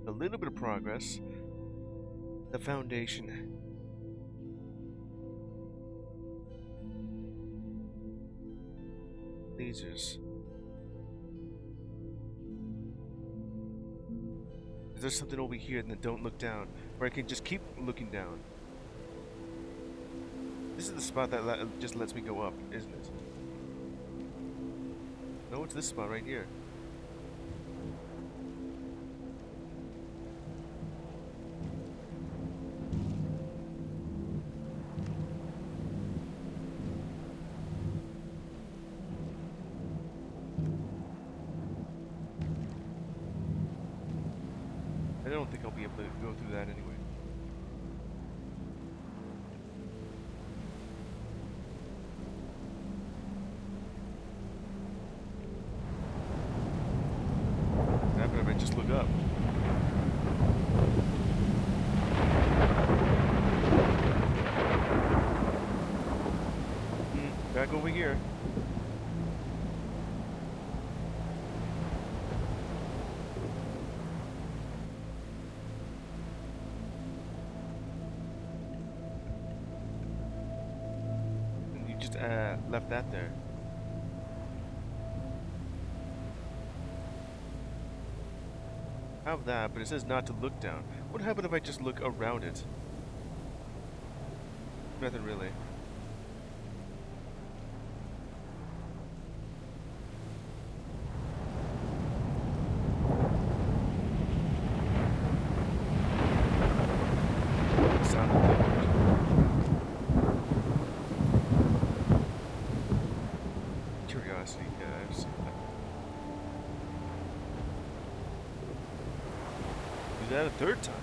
A little bit of progress. The foundation. Lasers. Is there something over here and then don't look down? Or I can just keep looking down. This is the spot that just lets me go up, isn't it? No, it's this spot right here. I don't think I'll be able to go through that anyway. What happened if I just look up? Back over here. Left that there. I have that, but it says not to look down. What happened if I just look around it? Nothing really. Sound of the curiosity, yeah, I've seen that. Do that a third time.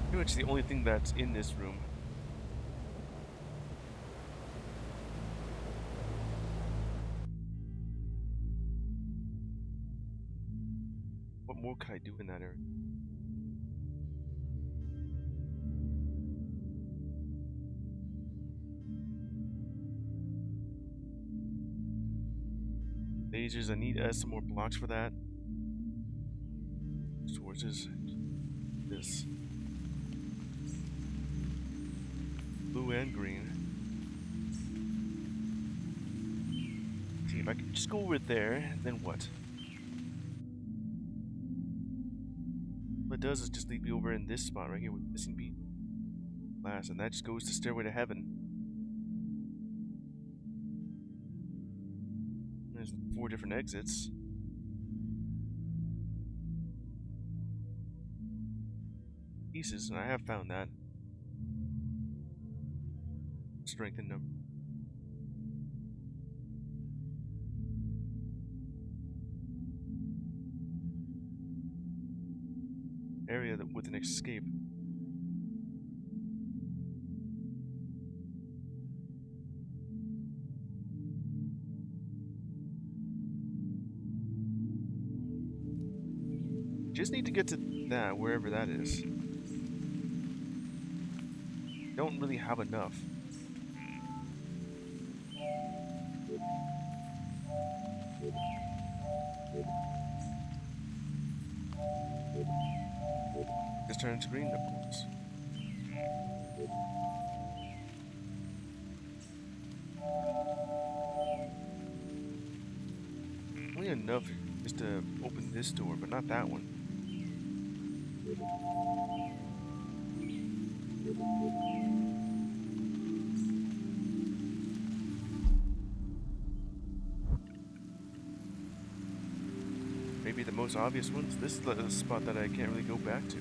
Pretty much the only thing that's in this room. What more could I do in that area? Lasers, I need some more blocks for that. Sources. This. Blue and green. if I could just go over there, then what? What it does is just lead me over in this spot right here with missing beat glass, and that just goes to Stairway to Heaven. There's 4 different exits. Pieces, and I have found that. Strengthen them. Area that with an escape. Just need to get to that, wherever that is. Don't really have enough. Just turn into green, of course. Only enough just to open this door, but not that one. Maybe the most obvious ones. This is the spot that I can't really go back to.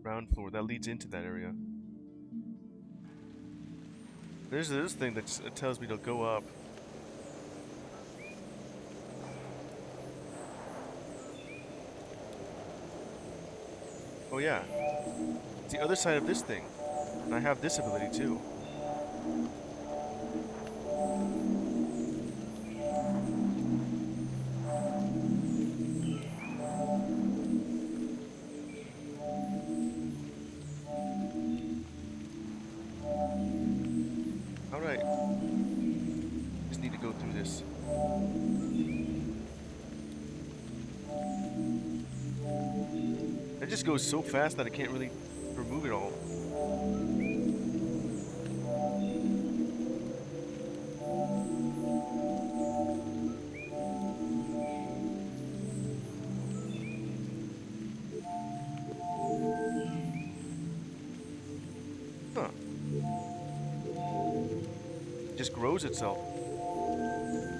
Ground floor, that leads into that area. There's this thing that just tells me to go up. Oh yeah, it's the other side of this thing. And I have this ability too. Alright. Just need to go through this. It just goes so fast that I can't really remove it all. Huh. It just grows itself.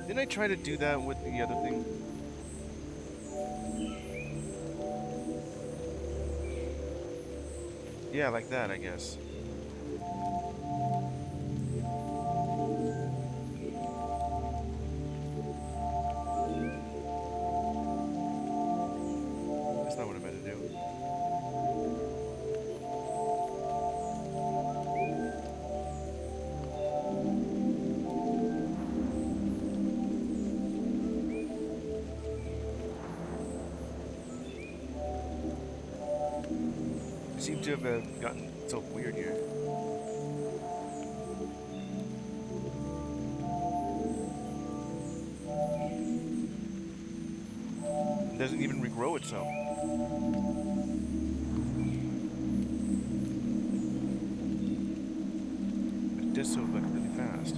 Didn't I try to do that with the other thing? Yeah, like that, I guess. That's not what I meant to do. I seem to have gotten so weird here. It doesn't even regrow itself. But it does so like really fast.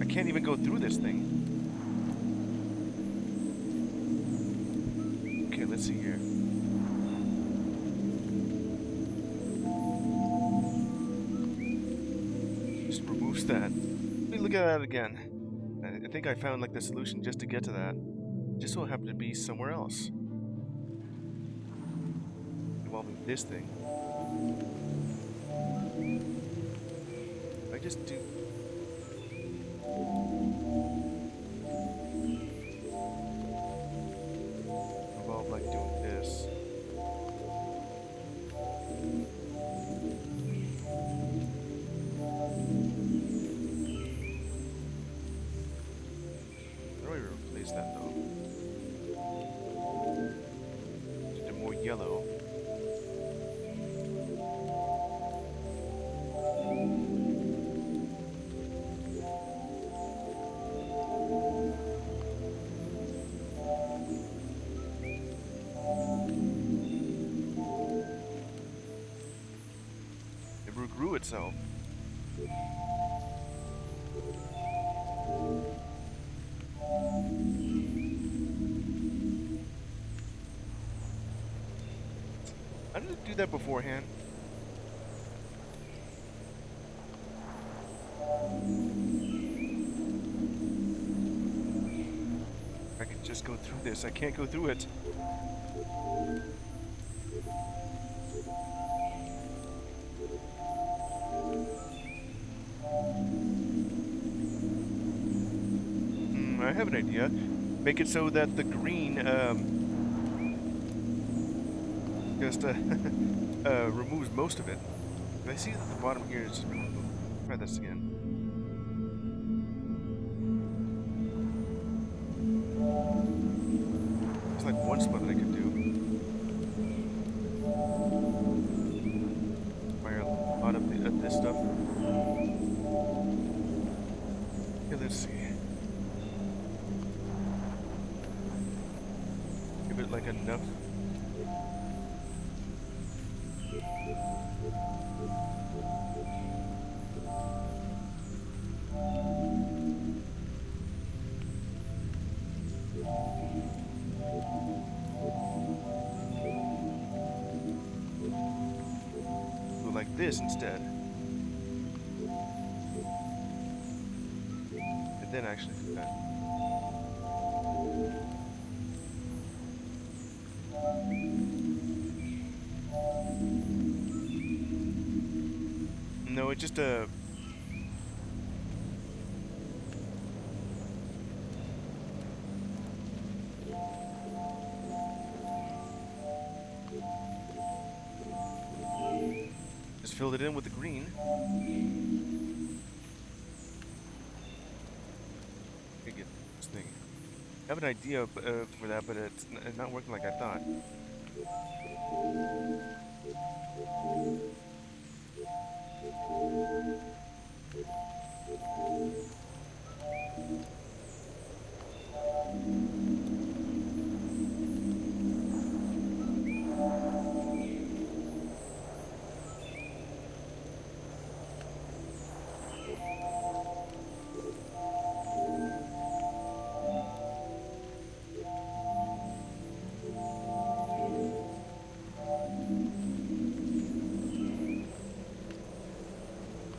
I can't even go through this thing. Okay, let's see here. Just removes that. Let me look at that again. I think I found like the solution just to get to that. Just so it happened to be somewhere else. Involving this thing. If I just do... Involve like doing this. How do I replace that though? Just do more yellow. itself. I didn't do that beforehand. I could just go through this. I can't go through it. I have an idea. Make it so that the green just removes most of it. But I see that the bottom here is removed. Try this again. There's like one spot that I could do. Fire a lot of this stuff. Okay, let's see. Give it like enough. Do it like this instead. And then actually do that. No, it just filled it in with the green. Get this thing. I have an idea for that, but it's not working like I thought.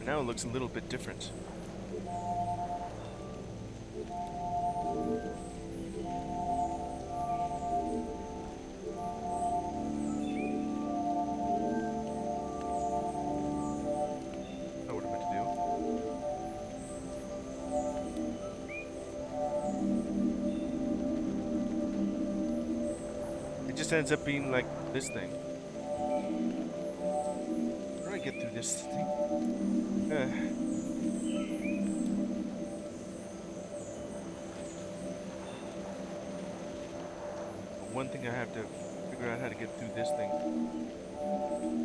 Now it looks a little bit different. Not what I meant to do. It just ends up being like this thing. How do I get through this thing? One thing I have to figure out how to get through this thing.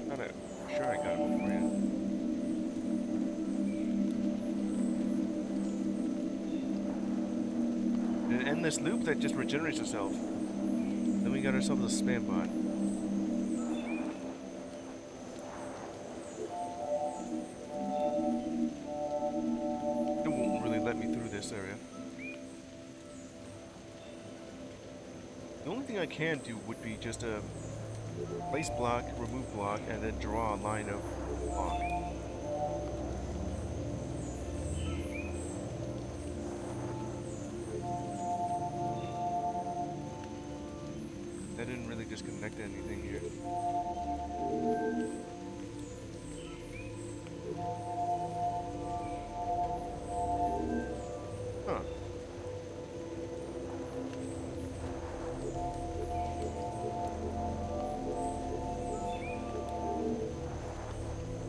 Thought I'm sure I got it beforehand. An endless loop that just regenerates itself. Then we got ourselves a spam bot. Area. The only thing I can do would be just a place block, remove block, and then draw a line of block. That didn't really disconnect anything here.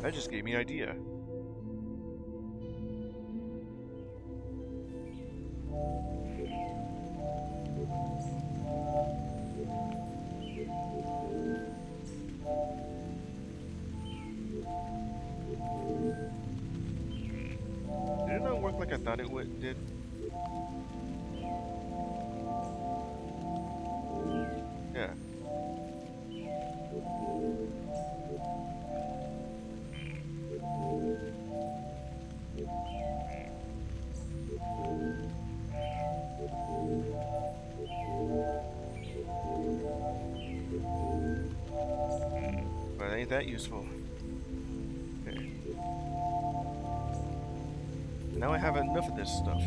That just gave me an idea. Did it not work like I thought it did? Yeah. that useful. Okay. Now I have enough of this stuff.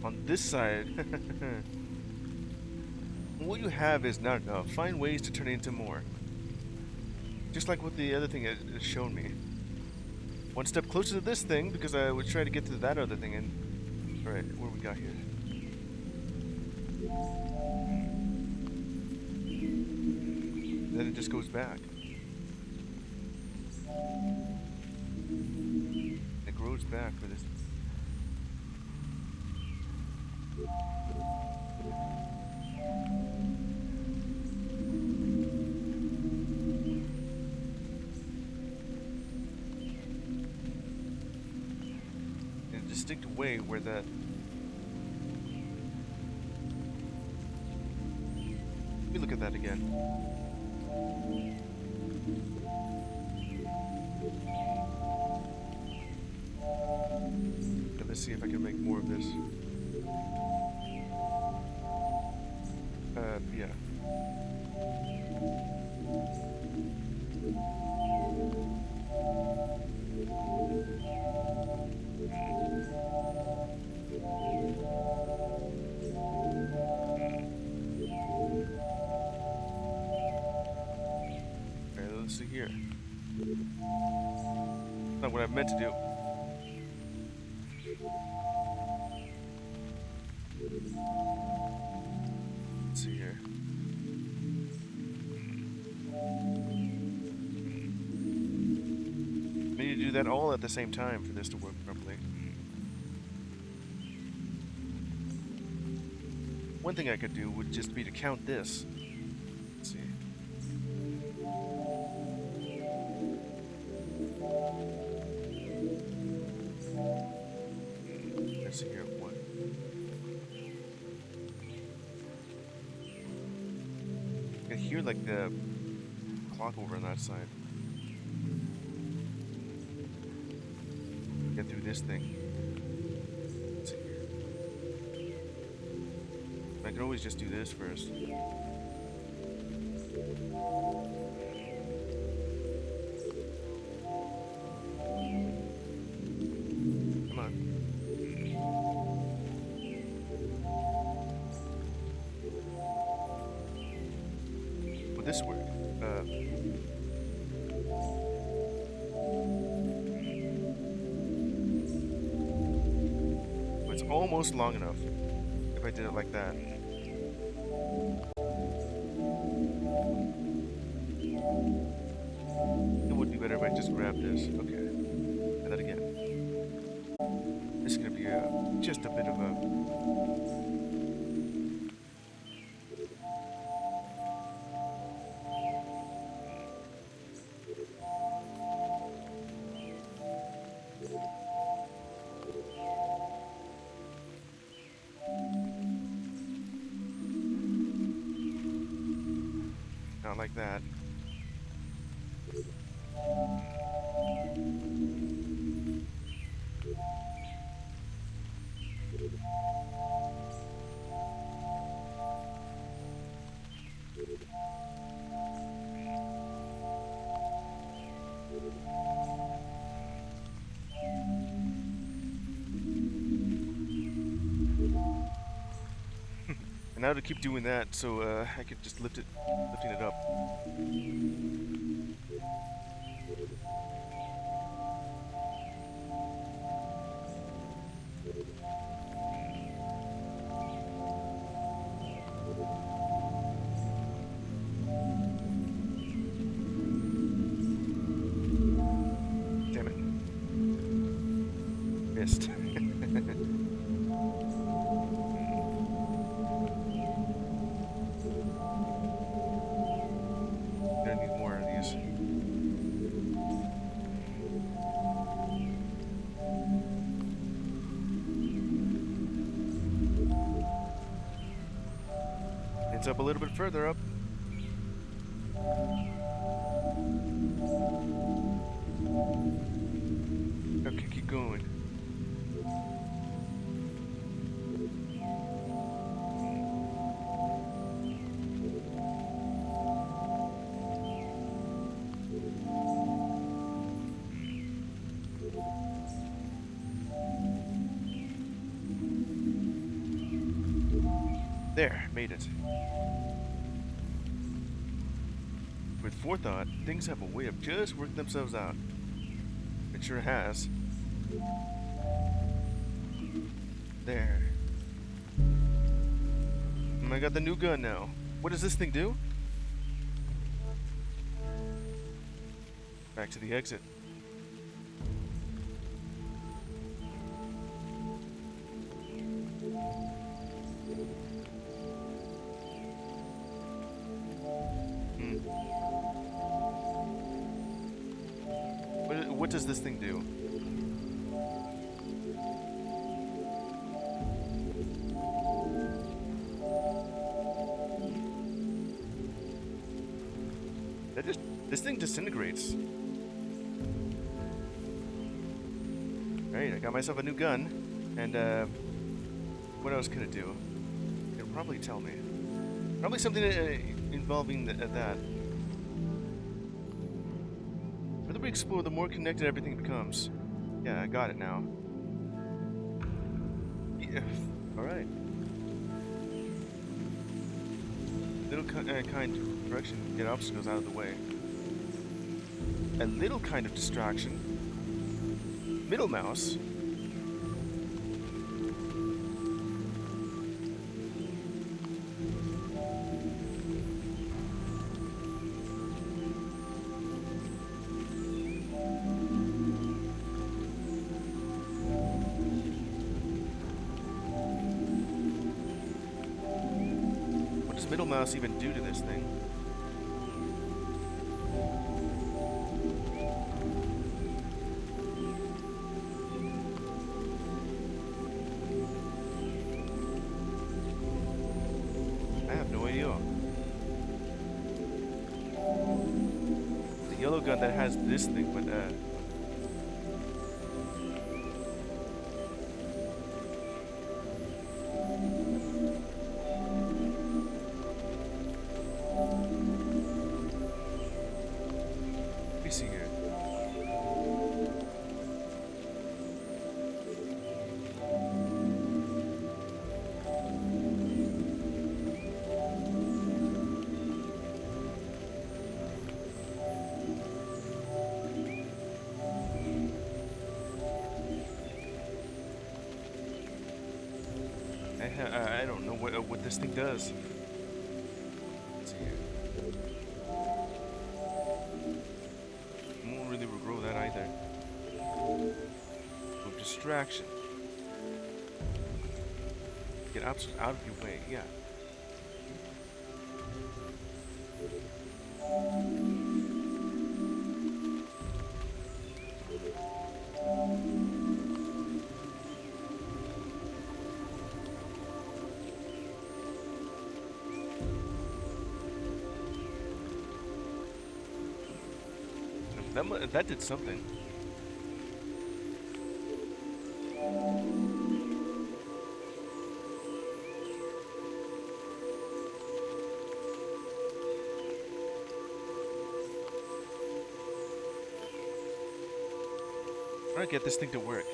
On this side, what you have is not enough. Find ways to turn it into more. Just like what the other thing has shown me. One step closer to this thing, because I would try to get to that other thing. And alright, what do we got here? Then it just goes back. It grows back for this. In a distinct way where that. Let me look at that again. Let's see if I can make more of this. Yeah. Okay, let's see here. Not what I meant to do. Let's see here. I need to do that all at the same time for this to work properly. One thing I could do would just be to count this. Let's see. Let's see here. What? I can hear like the clock over on that side. Get through this thing. Let's see here. I could always just do this first. Come on. Would this work? It's almost long enough if I did it like that. It would be better if I just grabbed this. Okay. And then again. This is going to be just a bit of a... Not like that. And now to keep doing that, so I could just lifting it up. Damn it. Missed. Gonna need more of these. It's up a little bit further up. Okay, keep going. There, made it. With forethought, things have a way of just working themselves out. It sure has. There. And I got the new gun now. What does this thing do? Back to the exit. What does this thing do? This thing disintegrates. Alright, I got myself a new gun. And, what else could it do? It'll probably tell me. Probably something involving that. The further we explore, the more connected everything becomes. Yeah, I got it now. Yeah, alright. Little kind direction, get obstacles out of the way. A little kind of distraction. Middle mouse. What does middle mouse even do to this thing? Yellow gun that has this thing, but let me see here. I don't know what this thing does. Let's see here. Won't really regrow that either. So distraction. Get obstacles out of your way. Yeah. That did something. Try to get this thing to work.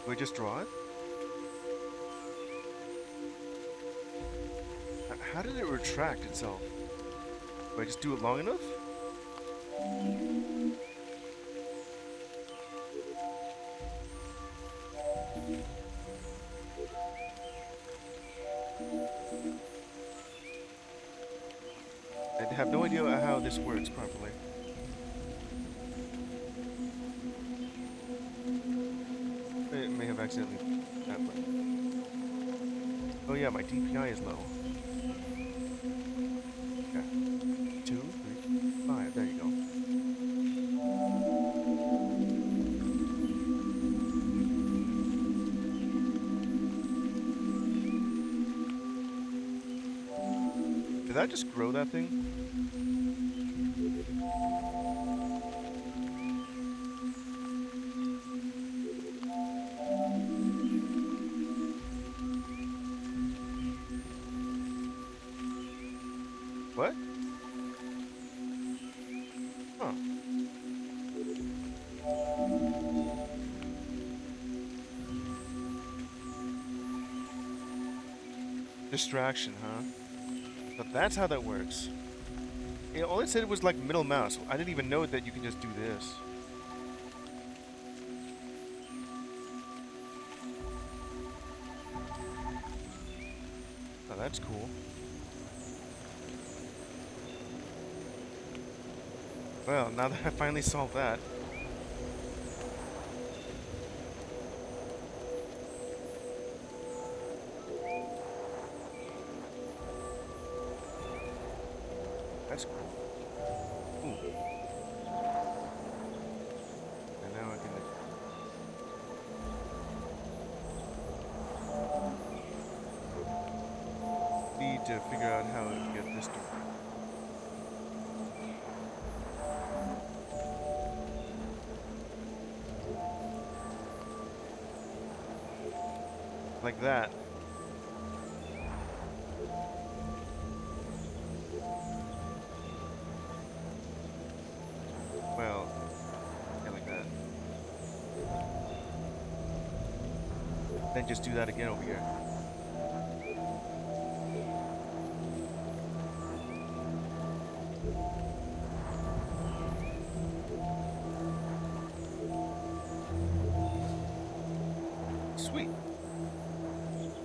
Do I just draw it? How did it retract itself? Do I just do it long enough? I have no idea how this works properly. I may have accidentally that one. Oh yeah, my DPI is low. 2, 3, 5. There you go. Did I just grow that thing? What? Huh. Distraction, huh? So that's how that works. All it said was like middle mouse. I didn't even know that you can just do this. Oh, that's cool. Well, now that I finally solved that. That's cool. Ooh. And now I can need to figure out how to get this to like that. Well, yeah, like that. Then just do that again over here. Sweet.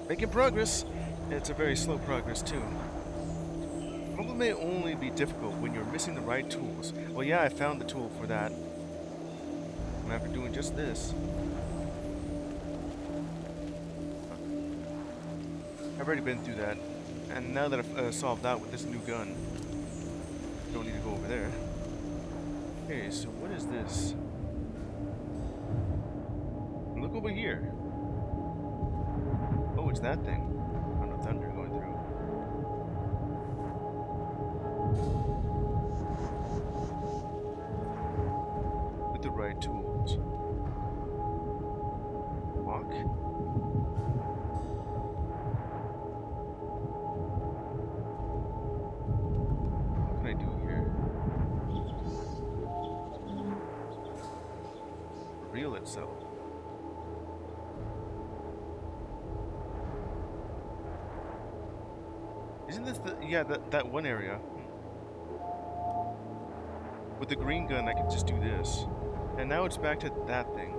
Making progress. It's a very slow progress, too. Problem may only be difficult when you're missing the right tools. Well, yeah, I found the tool for that. And after doing just this, I've already been through that. And now that I've solved that with this new gun, don't need to go over there. Okay, so what is this? Look over here. Oh, it's that thing. On the thunder going through. With the right tools. Walk. What can I do here? Reveal itself. Isn't this the... Yeah, that one area. With the green gun, I can just do this. And now it's back to that thing.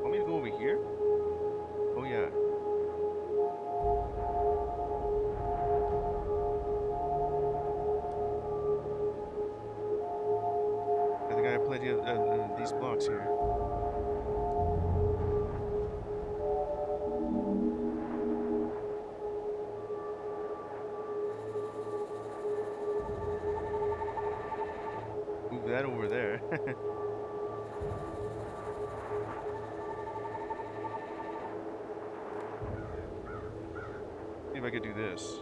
Want me to go over here? Oh, yeah. I think I have plenty of these blocks here. Move that over there. See if I could do this.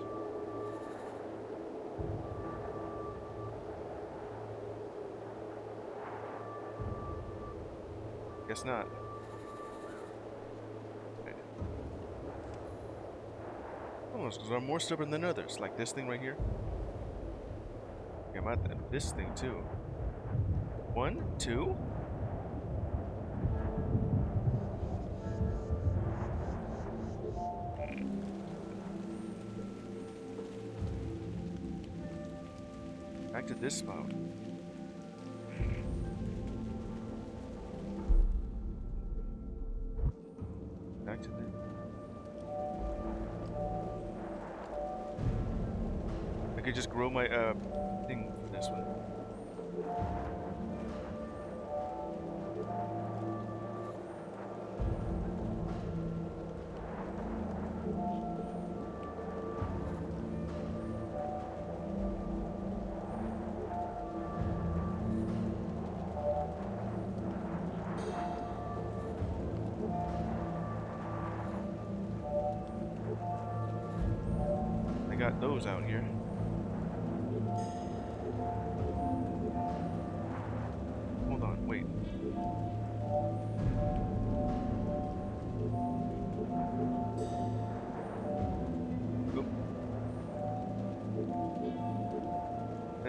Guess not. Okay. Oh, so I'm more stubborn than others, like this thing right here. Okay, I'm at this thing too. 1, 2. Back to this spot. Back to this. I could just grow my thing for this one. I got those out here. Hold on, wait. Oop.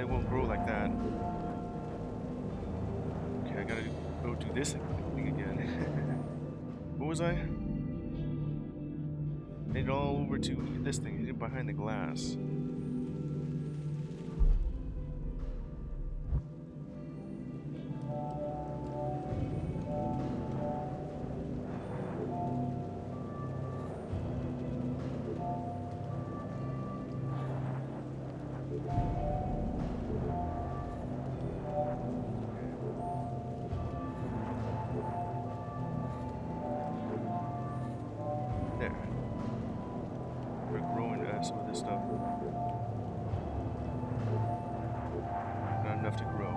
it won't grow like that. Okay, I gotta go do this thing again. What was I? Made it all over to this thing, hidden behind the glass. There. We're growing some of this stuff. Not enough to grow.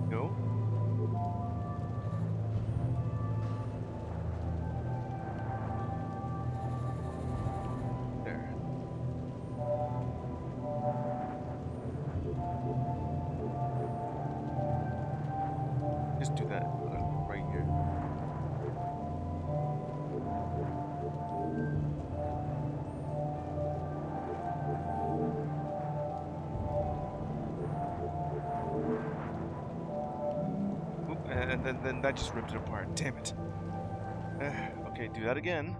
No? There. Just do that right here. Oop, and then that just ripped it apart. Damn it. Okay, do that again.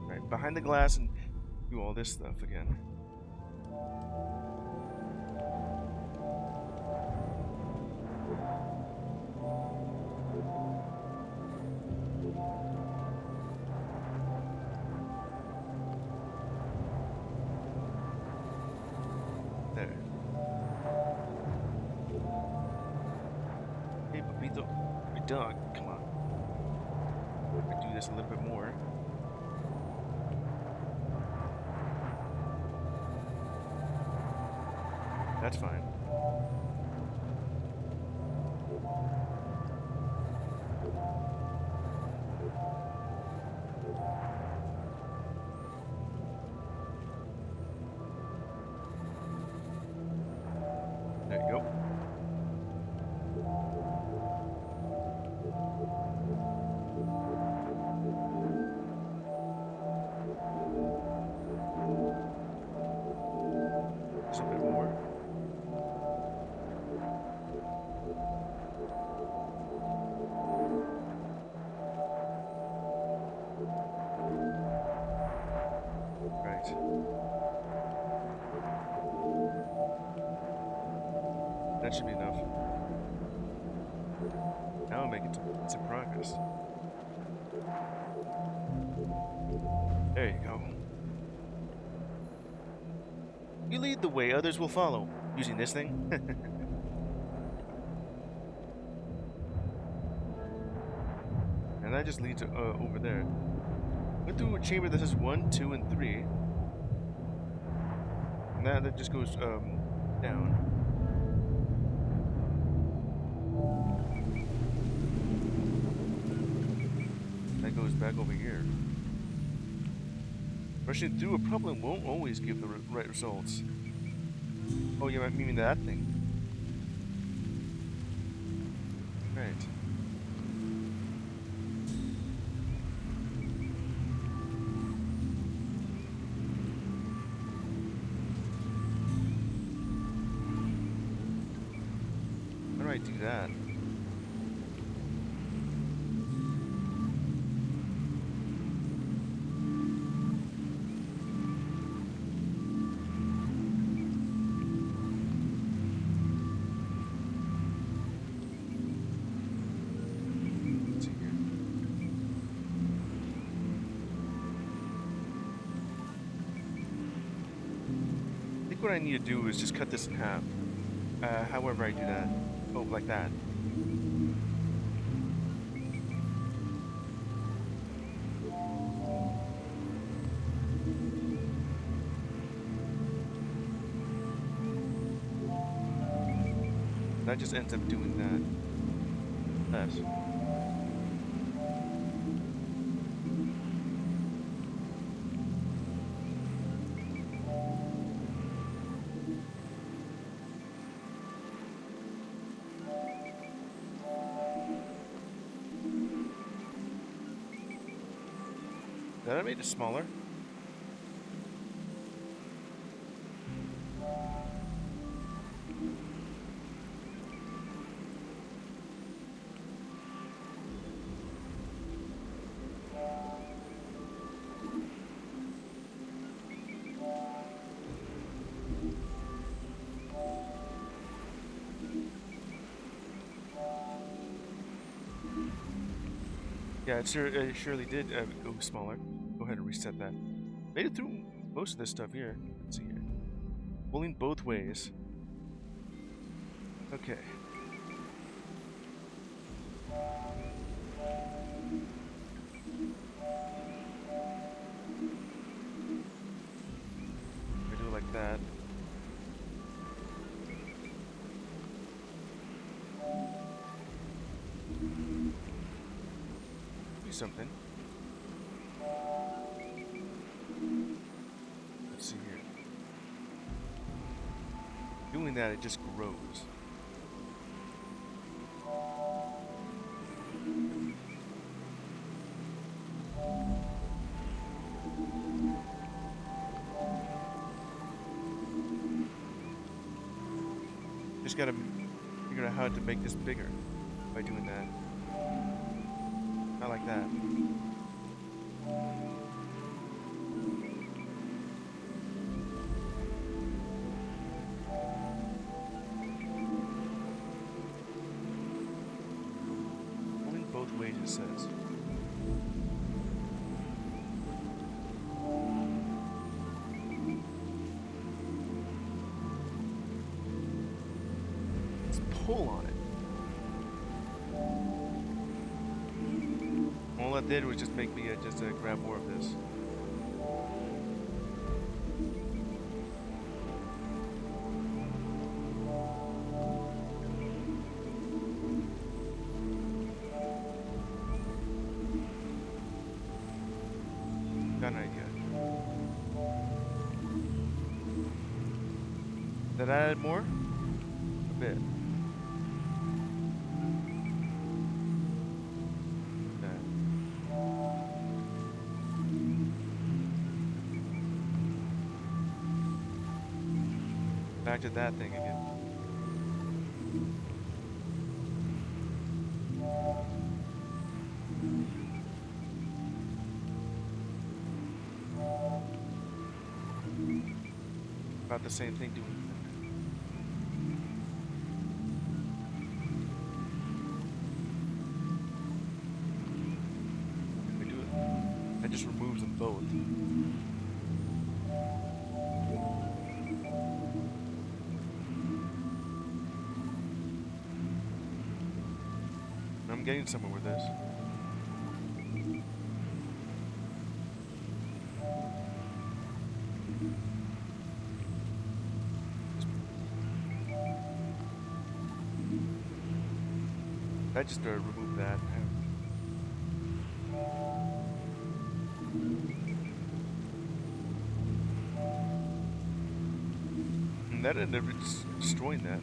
Right, behind the glass and do all this stuff again. There. Hey, Papito. My dog, come on. I do this a little bit more. That's fine. There you go. Just a bit more. Right. That should be enough. Now I'm making some progress. There you go. You lead the way, others will follow. Using this thing? And that just leads over there. Went through a chamber that says 1, 2, and 3. And that just goes down. That goes back over here. Rushing through a problem won't always give the right results. Oh, you might mean that thing. Right. How do I do that? What I need to do is just cut this in half. However I do that. Oh, like that. That just ends up doing that. That. That I made it smaller. Yeah, it surely did go smaller. Go ahead and reset that. Made it through most of this stuff here. Let's see here. Pulling both ways. Okay. I do it like that. Do something. Let's see here. Doing that, it just grows. Just gotta figure out how to make this bigger by doing that. Not like that. Pulling both ways, it says. Let's pull on it. All that did was just make me just grab more of this. Got an idea. Did I add more? A bit. Back to that thing again. About the same thing doing. I do it. I just remove them both. I'm getting somewhere with this. I just remove that. And that ended up just destroying that.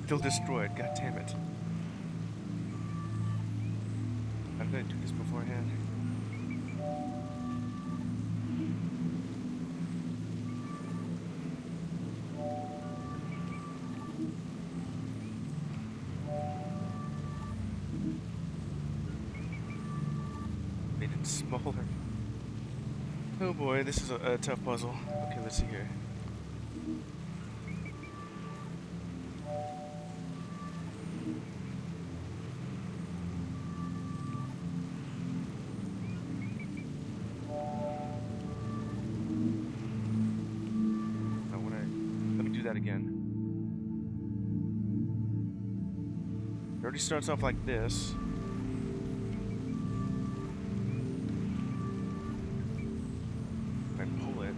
Still destroyed, god damn it. I'm gonna do this beforehand. Made it smaller. Oh boy, this is a tough puzzle. Okay, let's see here. Again. It already starts off like this. If I pull it.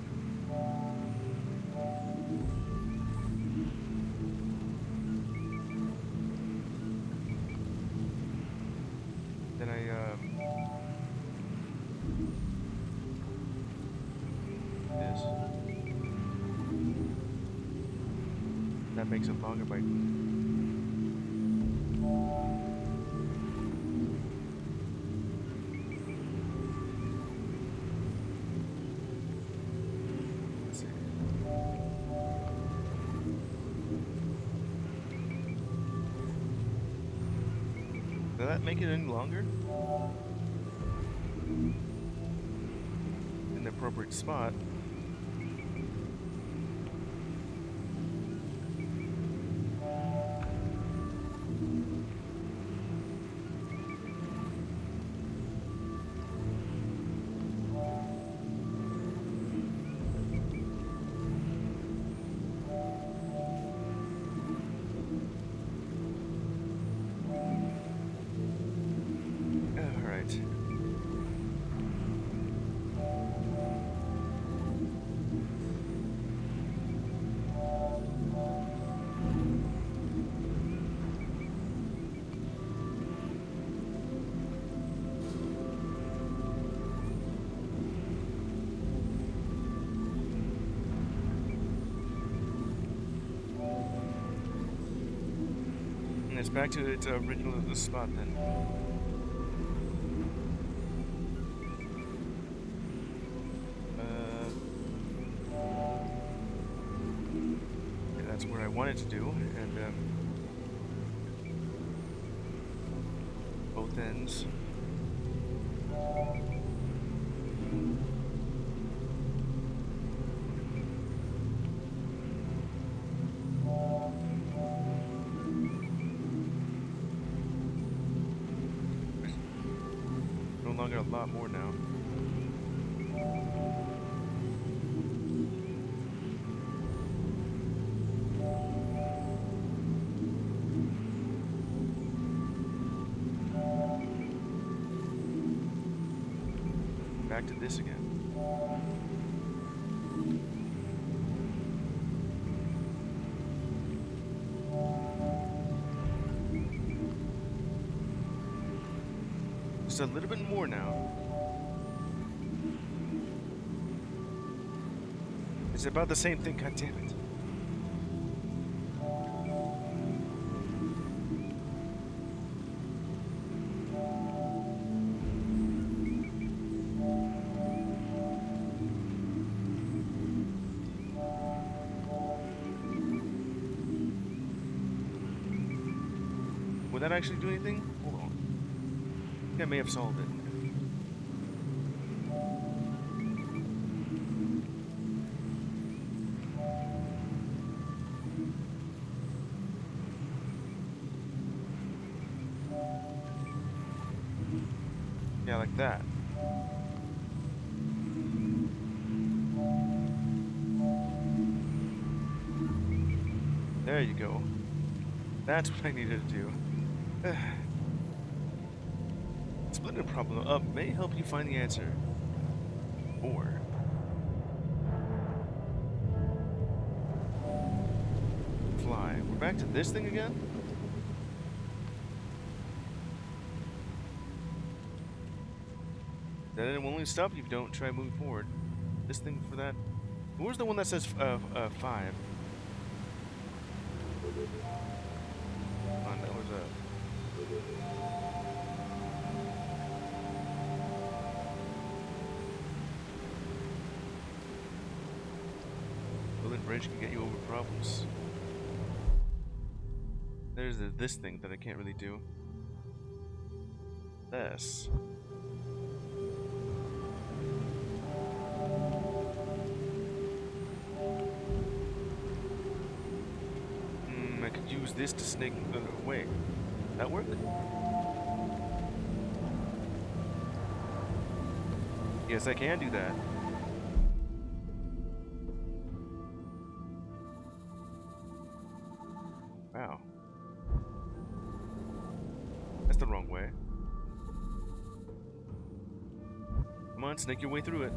Then that makes it longer by... Let's see. Does that make it any longer? In the appropriate spot. It's back to its original spot then. Yeah, that's where I wanted to do, and both ends. A lot more now. Back to this again. Just a little bit more now. It's about the same thing, goddammit. Would that actually do anything? Hold on. I think I may have solved it. Yeah, like that. There you go. That's what I needed to do. Splitting a problem up may help you find the answer. Or fly. We're back to this thing again? Then it will only stop you if you don't try moving forward. This thing for that. Where's the one that says 5? Oh, that was a. Building bridge can get you over problems. There's this thing that I can't really do. This. I could use this to snake away. That work? Yes, I can do that. Wow. That's the wrong way. Come on, snake your way through it.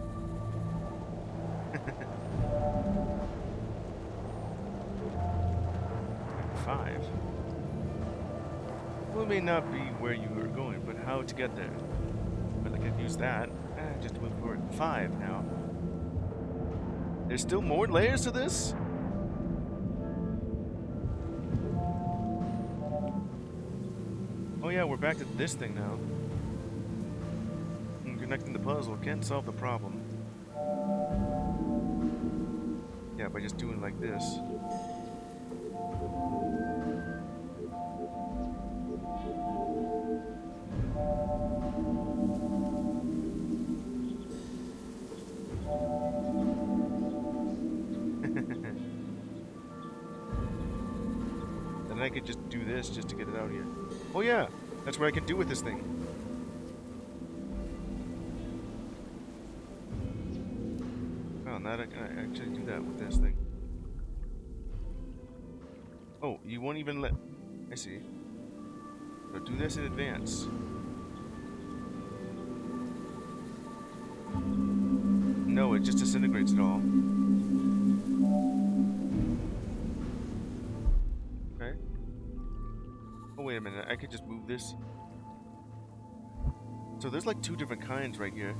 5. Well, it may not be where you were going, but how to get there. But I could use that. Just to move forward. 5 now. There's still more layers to this? Oh yeah, we're back to this thing now. Connecting the puzzle can't solve the problem. Yeah, by just doing like this. Then I could just do this just to get it out here. Oh yeah, that's what I can do with this thing. Oh, now I can actually do that with this thing. Oh, you won't even let... I see. So do this in advance. No, it just disintegrates it all. Okay. Oh, wait a minute. I could just move this. So there's like two different kinds right here.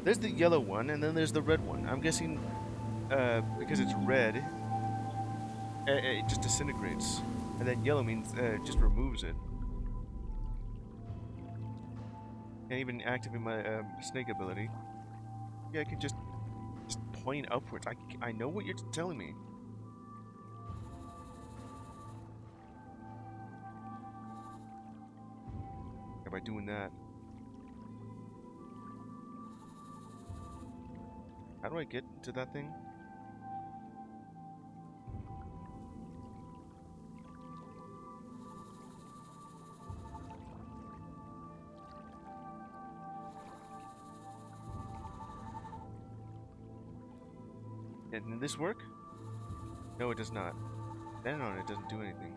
There's the yellow one, and then there's the red one. I'm guessing because it's red, it just disintegrates. And then yellow means it just removes it. Can't even activate my snake ability. Yeah, I can just point upwards. I know what you're telling me. Yeah, by doing that. How do I get to that thing? Did this work? No, it does not. Then on it doesn't do anything.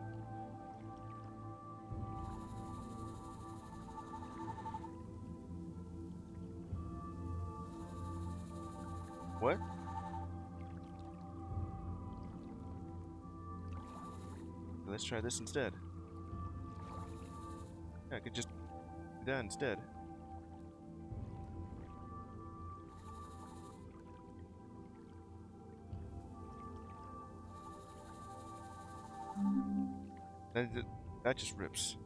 What? Let's try this instead. Yeah, I could just do that instead. That just rips.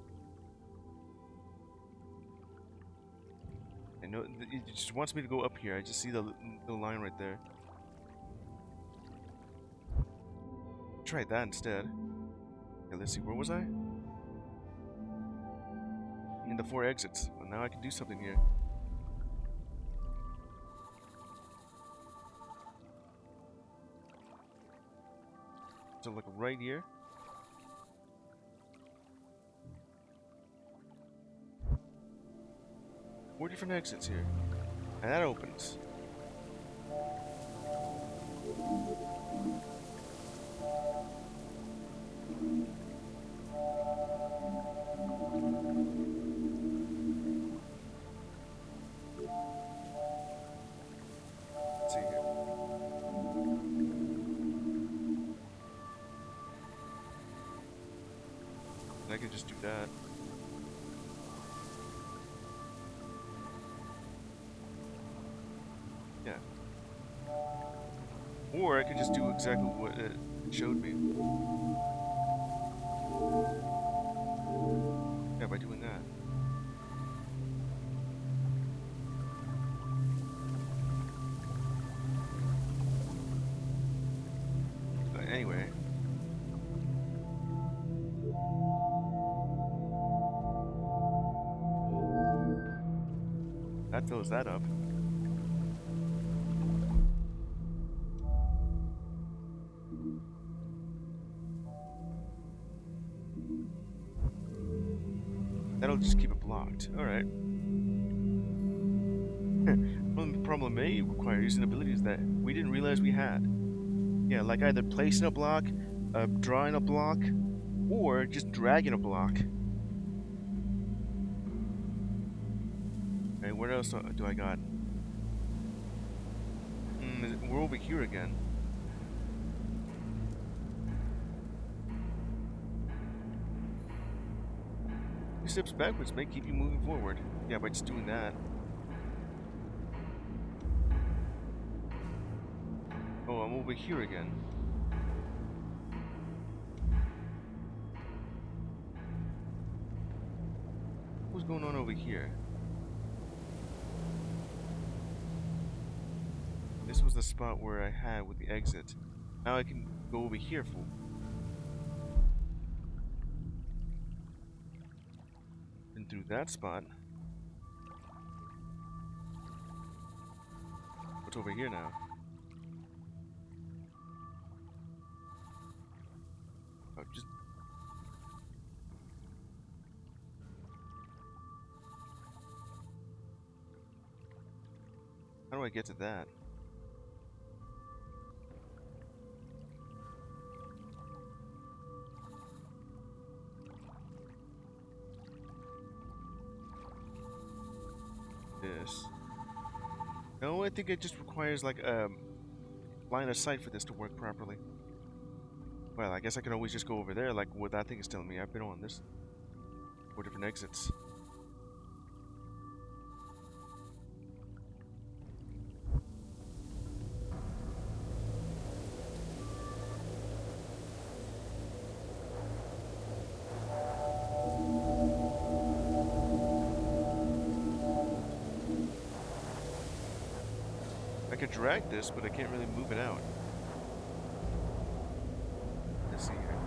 I know it just wants me to go up here. I just see the line right there. Try that instead. Okay, let's see. Where was I? In the 4 exits. Well, now I can do something here. So look right here. Four different exits here. And that opens. Let's see here. I could just do that. Yeah. Or I could just do exactly what it showed me. Yeah, by doing that. But anyway. That fills that up. That'll just keep it blocked. Alright. Well, the problem may require using abilities that we didn't realize we had. Yeah, like either placing a block, drawing a block, or just dragging a block. Okay, what else do I got? We're over here again. Two steps backwards may keep you moving forward. Yeah, by just doing that. Oh, I'm over here again. What's going on over here? This was the spot where I had with the exit. Now I can go over here for. And through that spot. What's over here now? Oh, just. How do I get to that? This. No, I think it just requires like line of sight for this to work properly. Well, I guess I can always just go over there like what that thing is telling me. I've been on this 4 different exits. I can drag this, but I can't really move it out. Let's see here.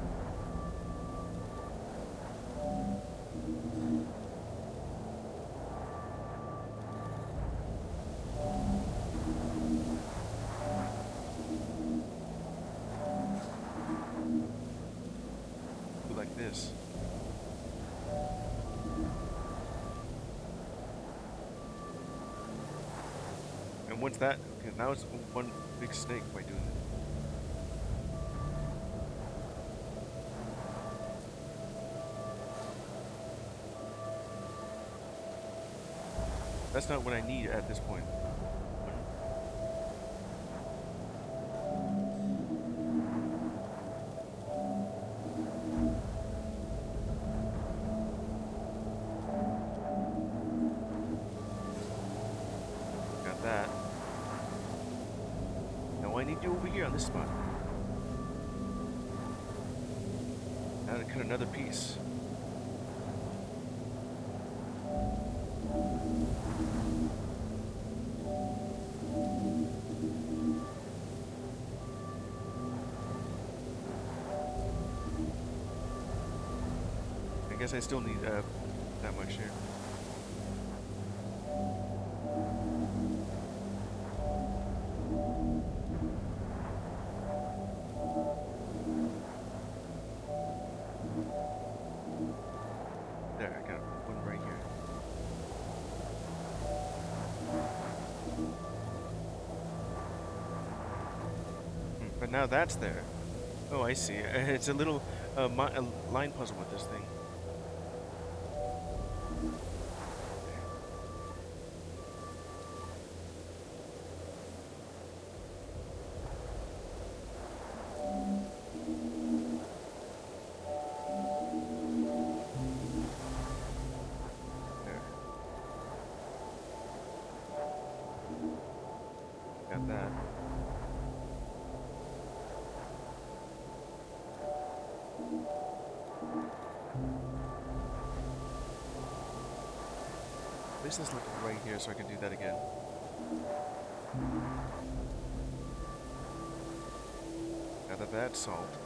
Do like this. And what's that? Okay, now it's one big snake by doing it. That's not what I need at this point. Got that. Now I need you over here on this spot. Now to cut another piece. I guess I still need that much here. There, I got one right here. But now that's there. Oh, I see. It's a little a line puzzle with this thing. Got that. This is like right here, so I can do that again. Now that's solved.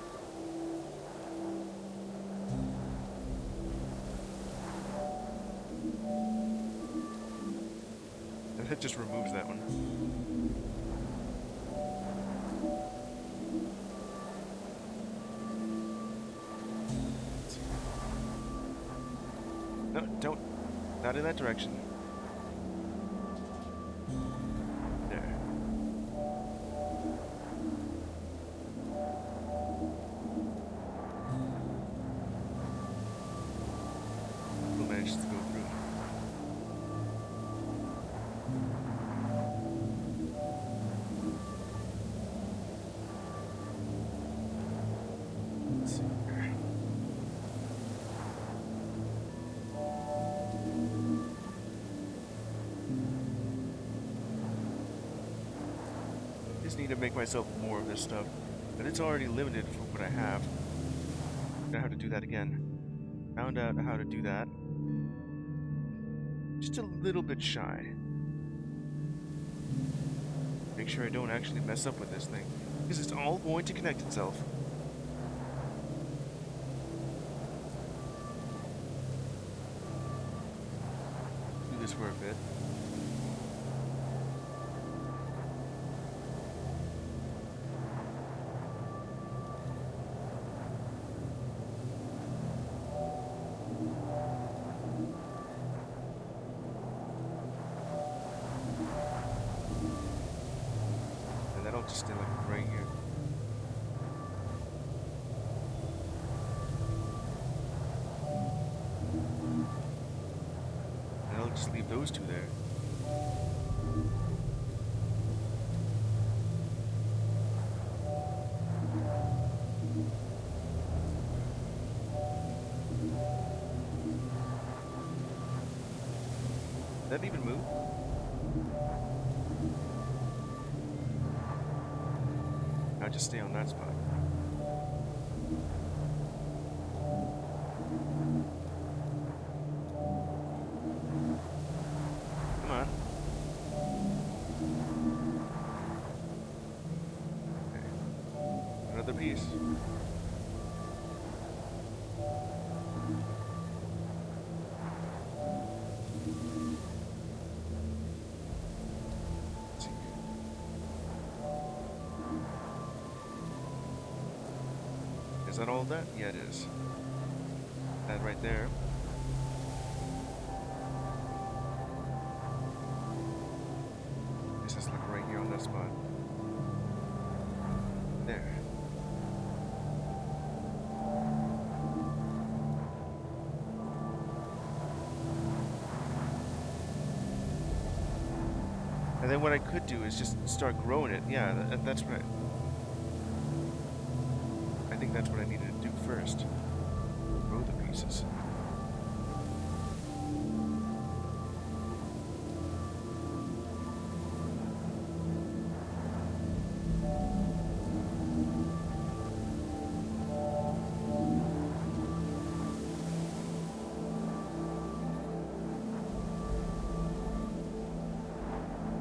And it just removes that one. No, don't. Not in that direction. There. We'll manage to go through. Let's see here. Just need to make myself more of this stuff, but it's already limited for what I have. I'm gonna have to do that again. Found out how to do that. Just a little bit shy. Make sure I don't actually mess up with this thing, because it's all going to connect itself. Do this for a bit. Just stay like right here. And I'll just leave those two there. Did that even move? I just stay on that spot. Come on. Okay. Another piece. Is that all that? Yeah, it is. That right there. This is like right here on that spot. There. And then what I could do is just start growing it. Yeah, that's right. I think that's what I needed to do first. Grow the pieces.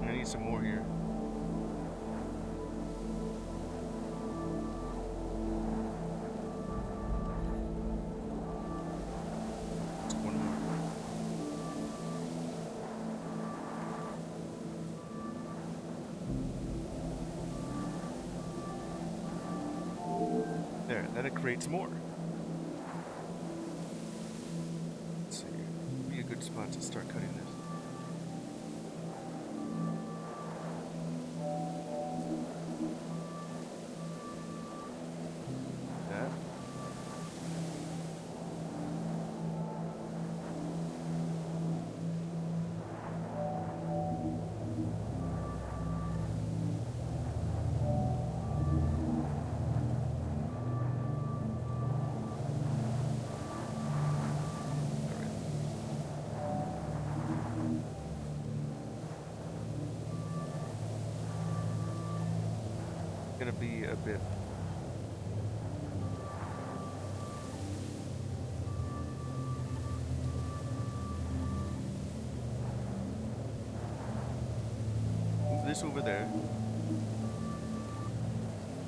I need some more here. There, then it creates more. Let's see, would be a good spot to start cutting this. That. Gonna be a bit. Move this over there.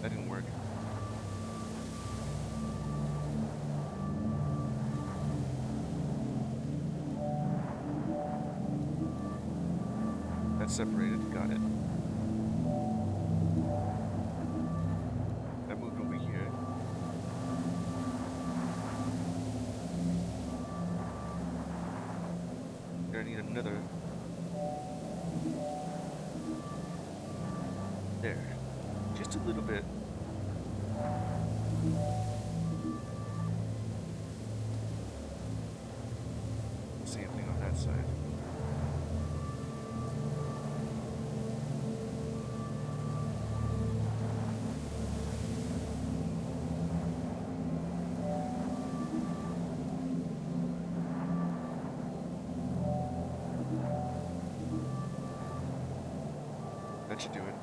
That didn't work. That's separated, got it. I need another. There. Just a little bit. Same thing on that side. That should do it.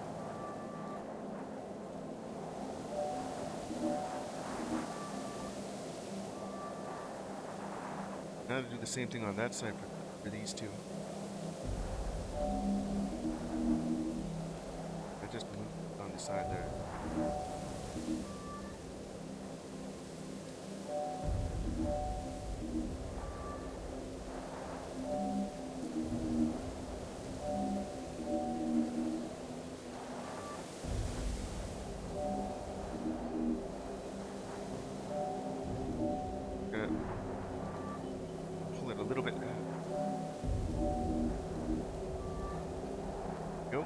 Now to do the same thing on that side for for these two. I just moved on the side there. Pull it a little bit. Go.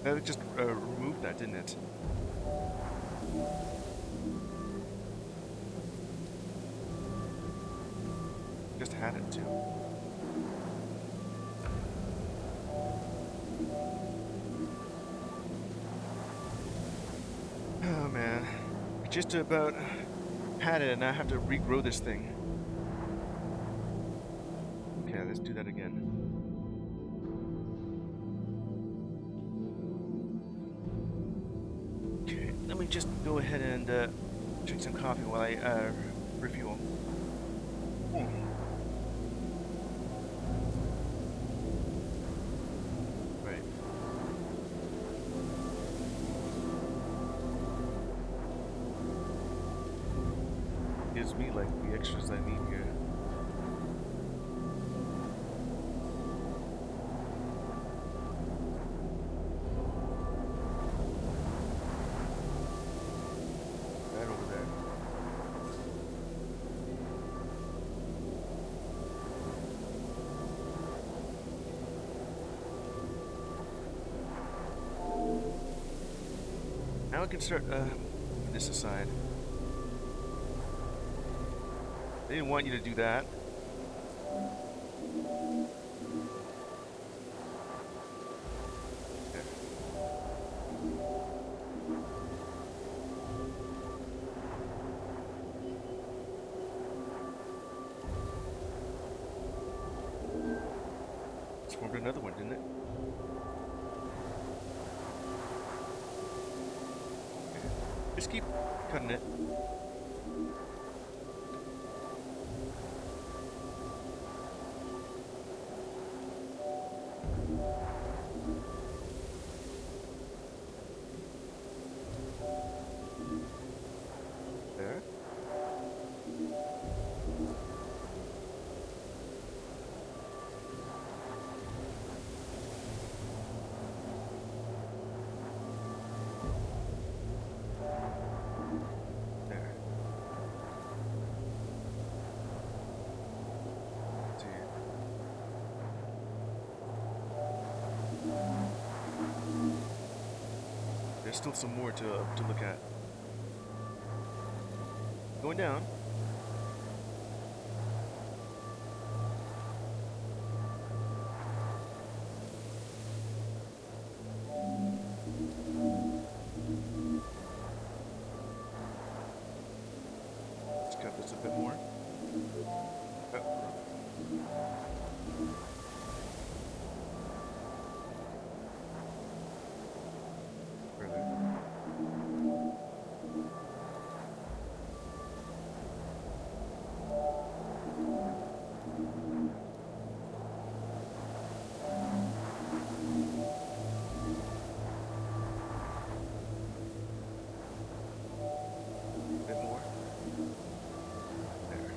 That just removed that, didn't it? Just had it too. Oh man, I just about had it and I have to regrow this thing. Okay, let's do that again. Okay, let me just go ahead and drink some coffee while I refuel. Right. Gives me like the extras I need here. Right over there. Now I can start moving this aside. They didn't want you to do that. There. It's formed another one, didn't it? Okay. Just keep cutting it. There. There. Let's see. There's still some more to look at. Going down. Let's cut this a bit more. Oh. Further. A bit more. There.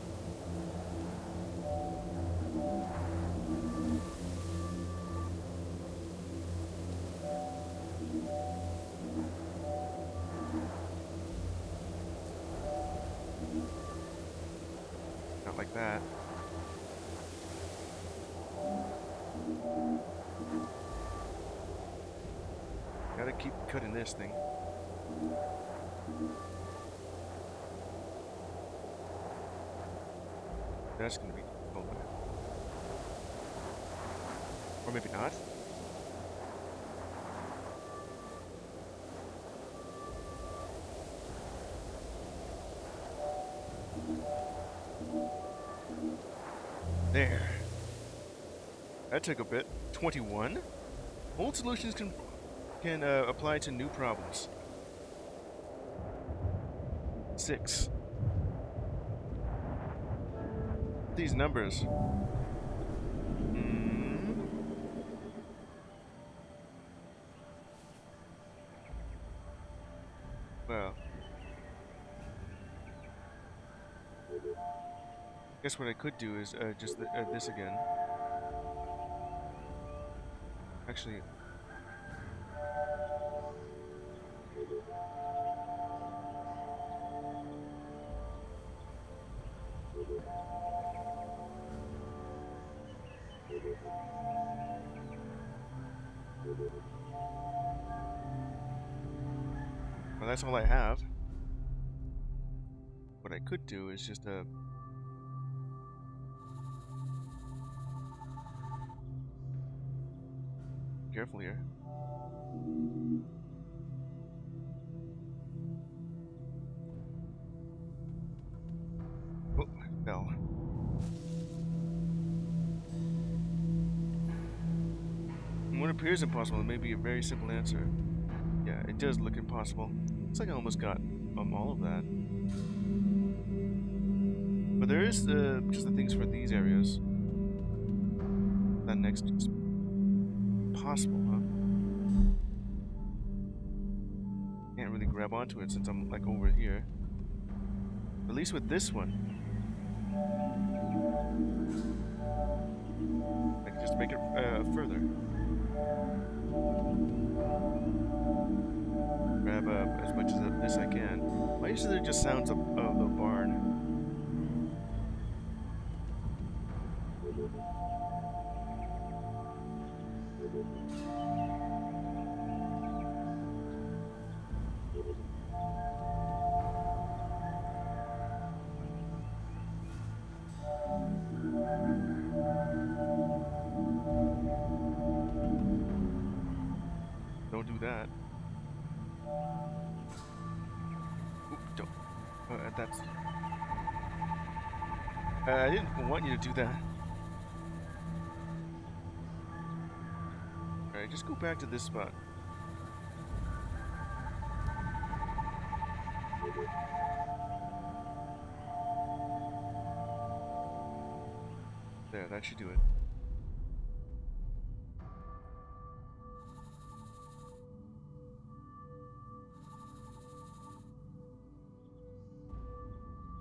Not like that. Gotta keep cutting this thing. That's gonna be difficult. Or maybe not. There. That took a bit. 21? Old solutions can apply to new problems. 6. These numbers. Well. I guess what I could do is just this again. Actually. Well, that's all I have. What I could do is just careful here. Oh, I fell. What appears impossible may be a very simple answer. Yeah, it does look impossible. Looks like I almost got all of that. But there is just the things for these areas. That next is possible, huh? Can't really grab onto it since I'm like over here. At least with this one, I can just make it further. Grab as much of this I can. Why is there just sounds of the barn? Don't do that. Oop, don't. That's. I didn't want you to do that. Alright, just go back to this spot. There, that should do it.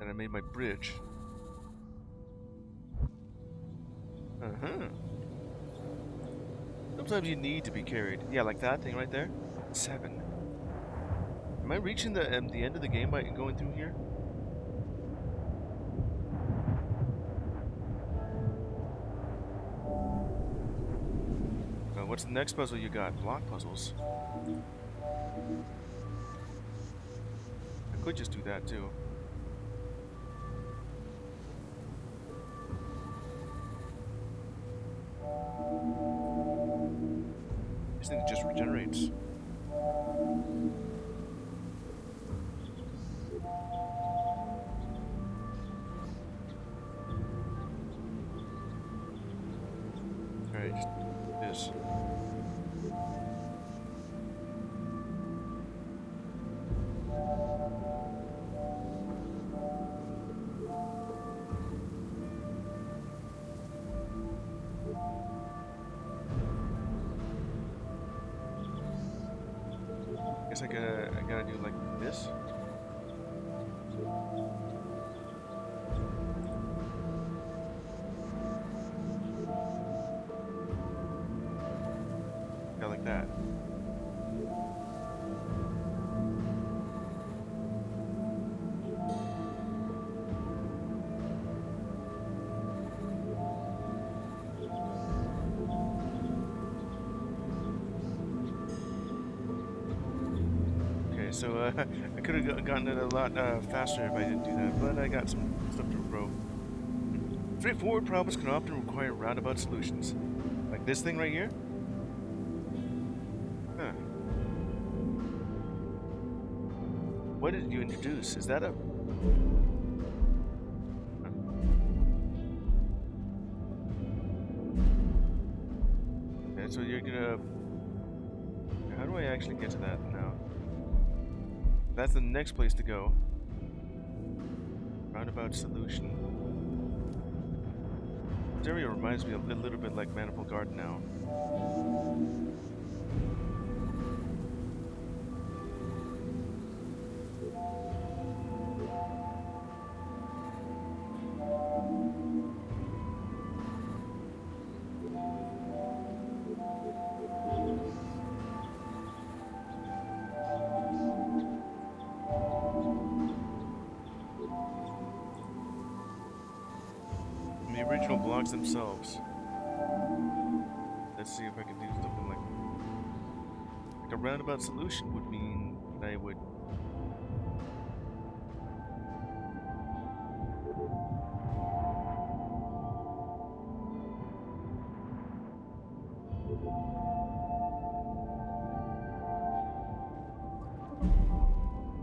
And I made my bridge. Sometimes you need to be carried. Yeah, like that thing right there. 7. Am I reaching the end of the game by going through here? What's the next puzzle you got? Block puzzles. I could just do that too. This thing just regenerates. Alright, just this. Guess I gotta do like this. Yeah, like that. So I could have gotten it a lot faster if I didn't do that, but I got some stuff to grow. Straightforward problems can often require roundabout solutions. Like this thing right here? Huh. What did you introduce? Is that a... so you're gonna... How do I actually get to that now? That's the next place to go. Roundabout solution. This area reminds me a little bit like Manifold Garden now. The original blocks themselves. Let's see if I can do something like a roundabout solution would mean that I would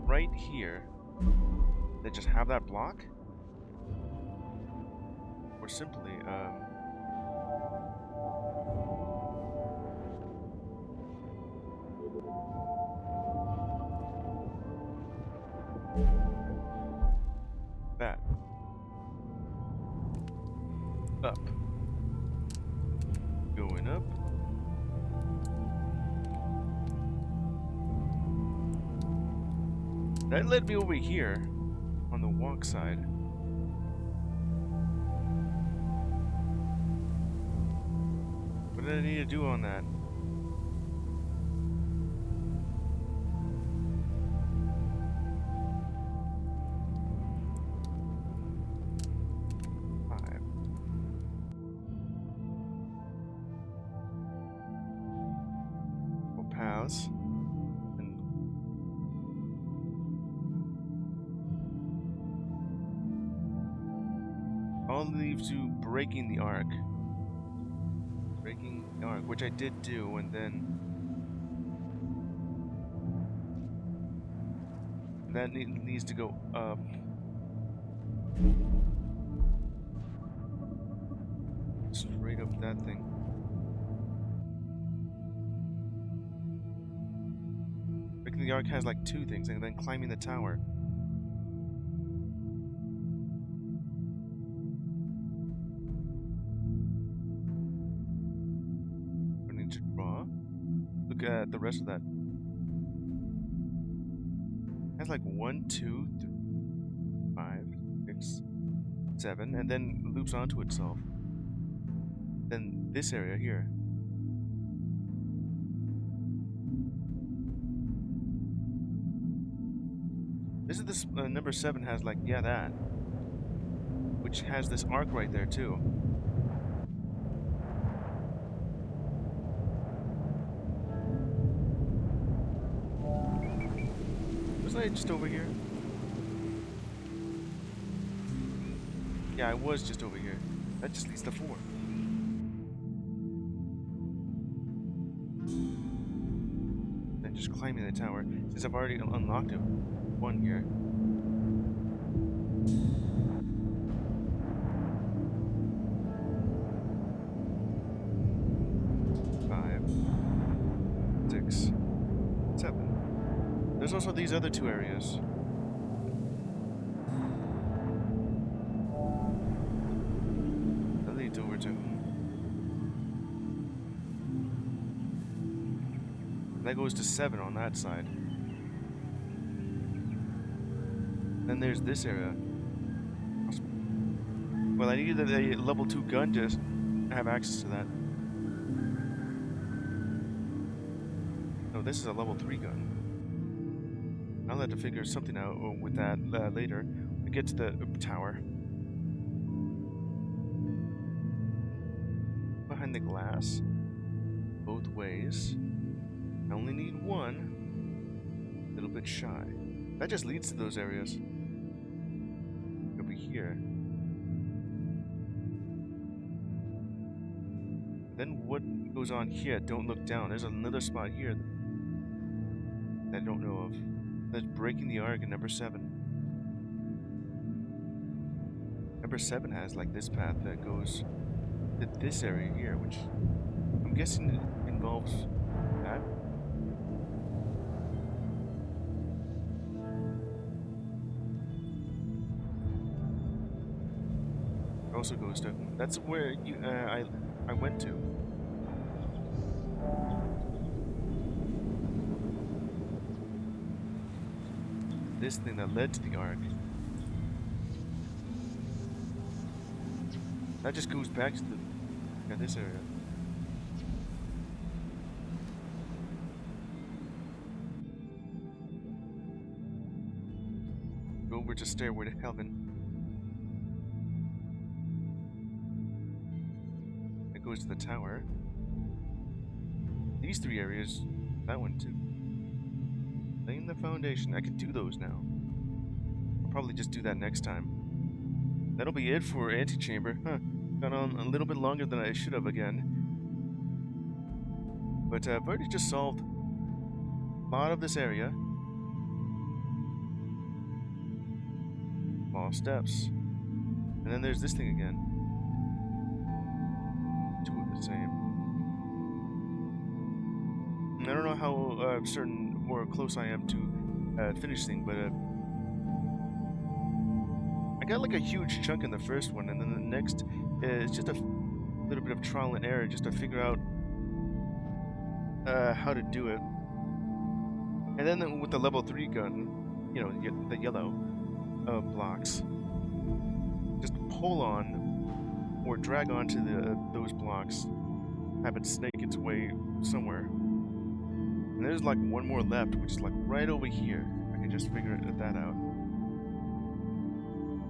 right here they just have that block, or simply that up, going up. That led me over here on the walk side. What did I need to do on that? Paths. And all leads to breaking the arc. Breaking the arc, which I did do, and then that needs to go up. Straight up that thing. The arc has like two things, and then climbing the tower. I need to draw. Look at the rest of that. It has like 1, 2, 3, 5, 6, 7, and then loops onto itself. Then this area here. This is this number 7 has like, yeah, that. Which has this arc right there too. Wasn't I just over here? Yeah, I was just over here. That just leads to 4. Then just climbing the tower, since I've already unlocked it. 1 here. There's also these other 2 areas. That leads over to... That goes to 7 on that side. Then there's this area. Well, I needed a level 2 gun to have access to that. No, this is a level 3 gun. I'll have to figure something out with that later. We get to the tower. Behind the glass. Both ways. I only need 1. A little bit shy. That just leads to those areas. Over here. Then what goes on here? Don't look down. There's another spot here that I don't know of. That's breaking the arc in number 7. Number 7 has like this path that goes to this area here, which I'm guessing involves that. Also goes to. That's where you. I went to. This thing that led to the Ark. That just goes back to this area. Go over to Stairway to Heaven. It goes to the tower. These three areas, that one too. Laying the foundation. I can do those now. I'll probably just do that next time. That'll be it for Antichamber. Huh. Gone on a little bit longer than I should have again. But I've already just solved a lot of this area. Small steps. And then there's this thing again. Two of the same. And I don't know how certain or close I am to finishing, but I got like a huge chunk in the first one, and then the next is just a little bit of trial and error just to figure out how to do it. And then with the level 3 gun, you know, the yellow blocks, just pull on or drag onto those blocks, have it snake its way somewhere. And there's like one more left, which is like right over here. I can just figure that out.